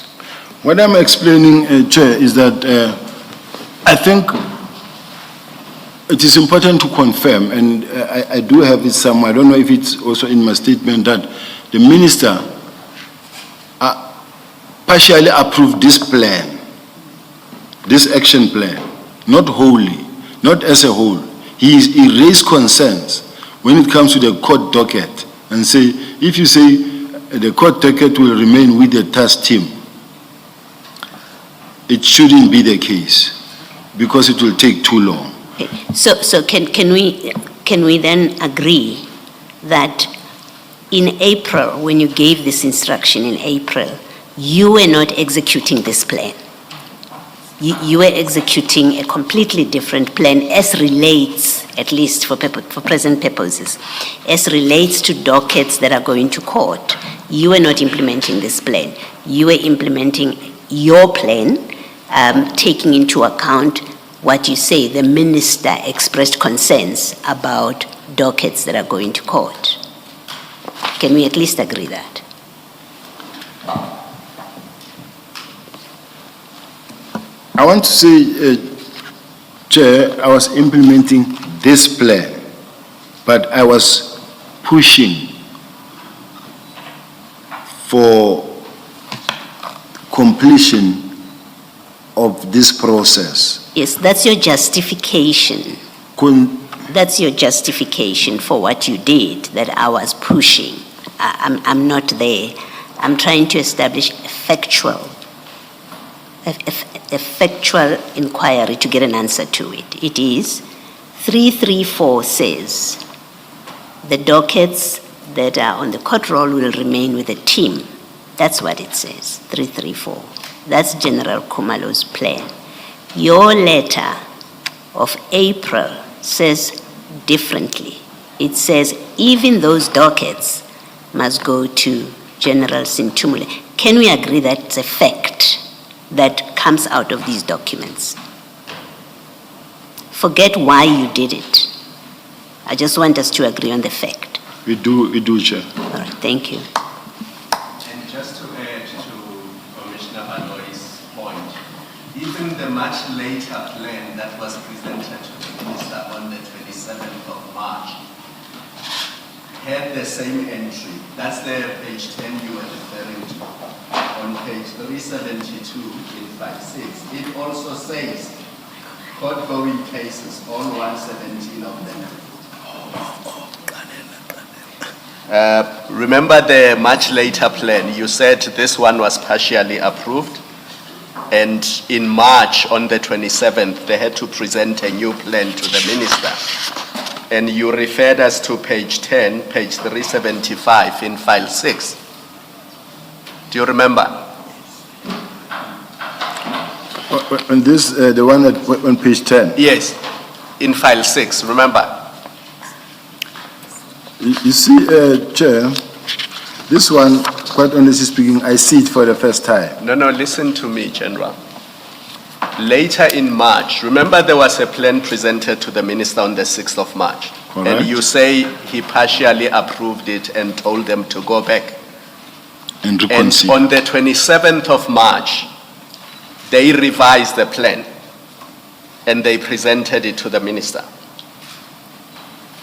What I'm explaining, Chair, is that I think it is important to confirm, and I do have it somewhere, I don't know if it's also in my statement, that the minister partially approved this plan, this action plan, not wholly, not as a whole. He raised concerns when it comes to the court docket and say, if you say the court docket will remain with the task team, it shouldn't be the case. because it will take too long. Okay. So can we then agree that in April, when you gave this instruction in April, you were not executing this plan? You were executing a completely different plan as relates, at least for present purposes, as relates to dockets that are going to court. You were not implementing this plan. You were implementing your plan, taking into account what you say the minister expressed concerns about dockets that are going to court. Can we at least agree that? I want to say, Chair, I was implementing this plan, but I was pushing for completion of this process. Yes, that's your justification. That's your justification for what you did, that I was pushing. I'm not there. I'm trying to establish a factual inquiry to get an answer to it. It is 334 says the dockets that are on the court roll will remain with the team. That's what it says, 334. That's General Khumalo's plan. Your letter of April says differently. It says even those dockets must go to General Sintumule. Can we agree that it's a fact that comes out of these documents? Forget why you did it. I just want us to agree on the fact. We do, Chair. All right, thank you. And just to add to Commissioner Baloy's point, even the much later plan that was presented to the Minister on the 27th of March had the same entry. That's the page 10 you were referring to. On page 372 in 56, it also says court-going cases, all 117 of them. Remember the much later plan, you said this one was partially approved, and in March, on the 27th, they had to present a new plan to the minister. And you referred us to page 10, page 375 in file 6. Do you remember? On this, the one on page 10. Yes, in file 6, remember? You see, Chair, this one, quite honestly speaking, I see it for the first time. No, listen to me, General. Later in March, remember there was a plan presented to the minister on the 6th of March. Correct. And you say he partially approved it and told them to go back. And And reconsider. on the 27th of March, they revised the plan and they presented it to the minister.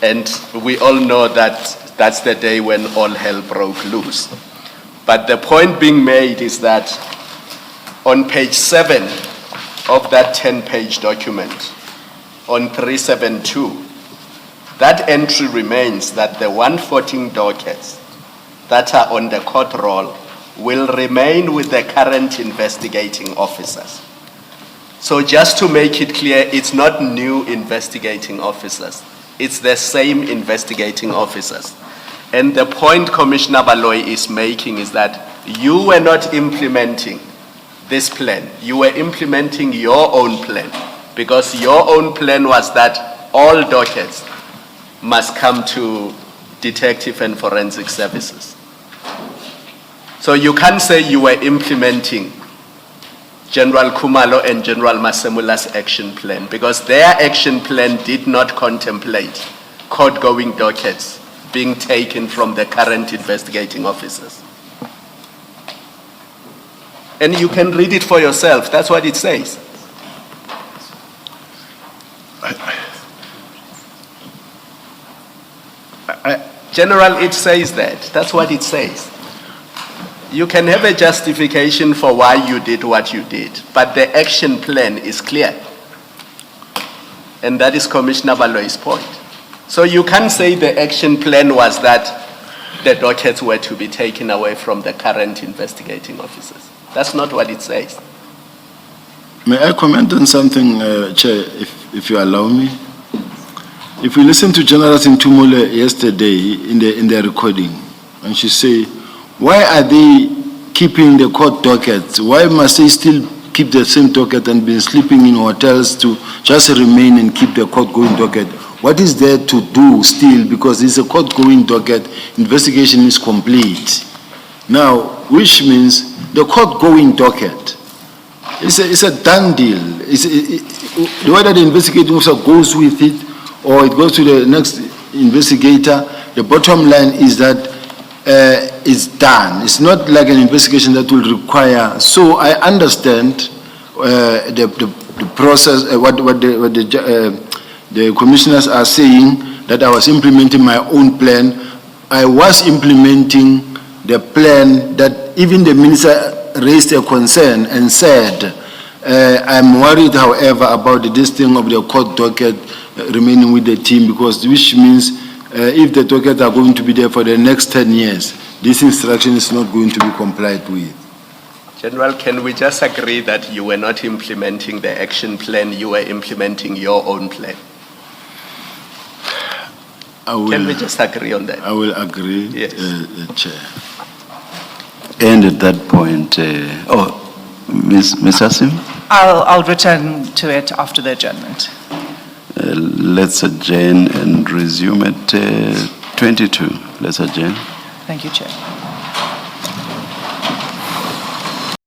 And we all know that that's the day when all hell broke loose. But the point being made is that on page 7 of that 10-page document, on 372, that entry remains that the 114 dockets that are on the court roll will remain with the current investigating officers. So just to make it clear, it's not new investigating officers. It's the same investigating officers. And the point Commissioner Baloy is making is that you were not implementing this plan. You were implementing your own plan, because your own plan was that all dockets must come to detective and forensic services. So you can't say you were implementing General Khumalo and General Masemula's action plan, because their action plan did not contemplate court-going dockets being taken from the current investigating officers. And you can read it for yourself. That's what it says. General, it says that. That's what it says. You can have a justification for why you did what you did, but the action plan is clear. And that is Commissioner Baloy's point. So you can't say the action plan was that the dockets were to be taken away from the current investigating officers. That's not what it says. May I comment on something, Chair, if you allow me? If we listen to General Sintumule yesterday in the recording, and she say, why are they keeping the court dockets? Why must they still keep the same docket and be sleeping in hotels to just remain and keep the court-going docket? What is there to do still? Because it's a court-going docket, investigation is complete. Now, which means the court-going docket, it's a done deal. Whether the investigating officer goes with it or it goes to the next investigator, the bottom line is that it's done. It's not like an investigation that will require. So I understand the process, what the commissioners are saying, that I was implementing my own plan. I was implementing the plan that even the minister raised a concern and said, I'm worried, however, about this thing of the court docket remaining with the team, because which means if the dockets are going to be there for the next 10 years, this instruction is not going to be complied with. General, can we just agree that you were not implementing the action plan, you were implementing your own plan? Can we just agree on that? I will agree, Yes. Chair. And at that point, Ms. Asim, I'll return to it after the adjournment. let's adjourn and resume at 22. Let's adjourn. Thank you, Chair.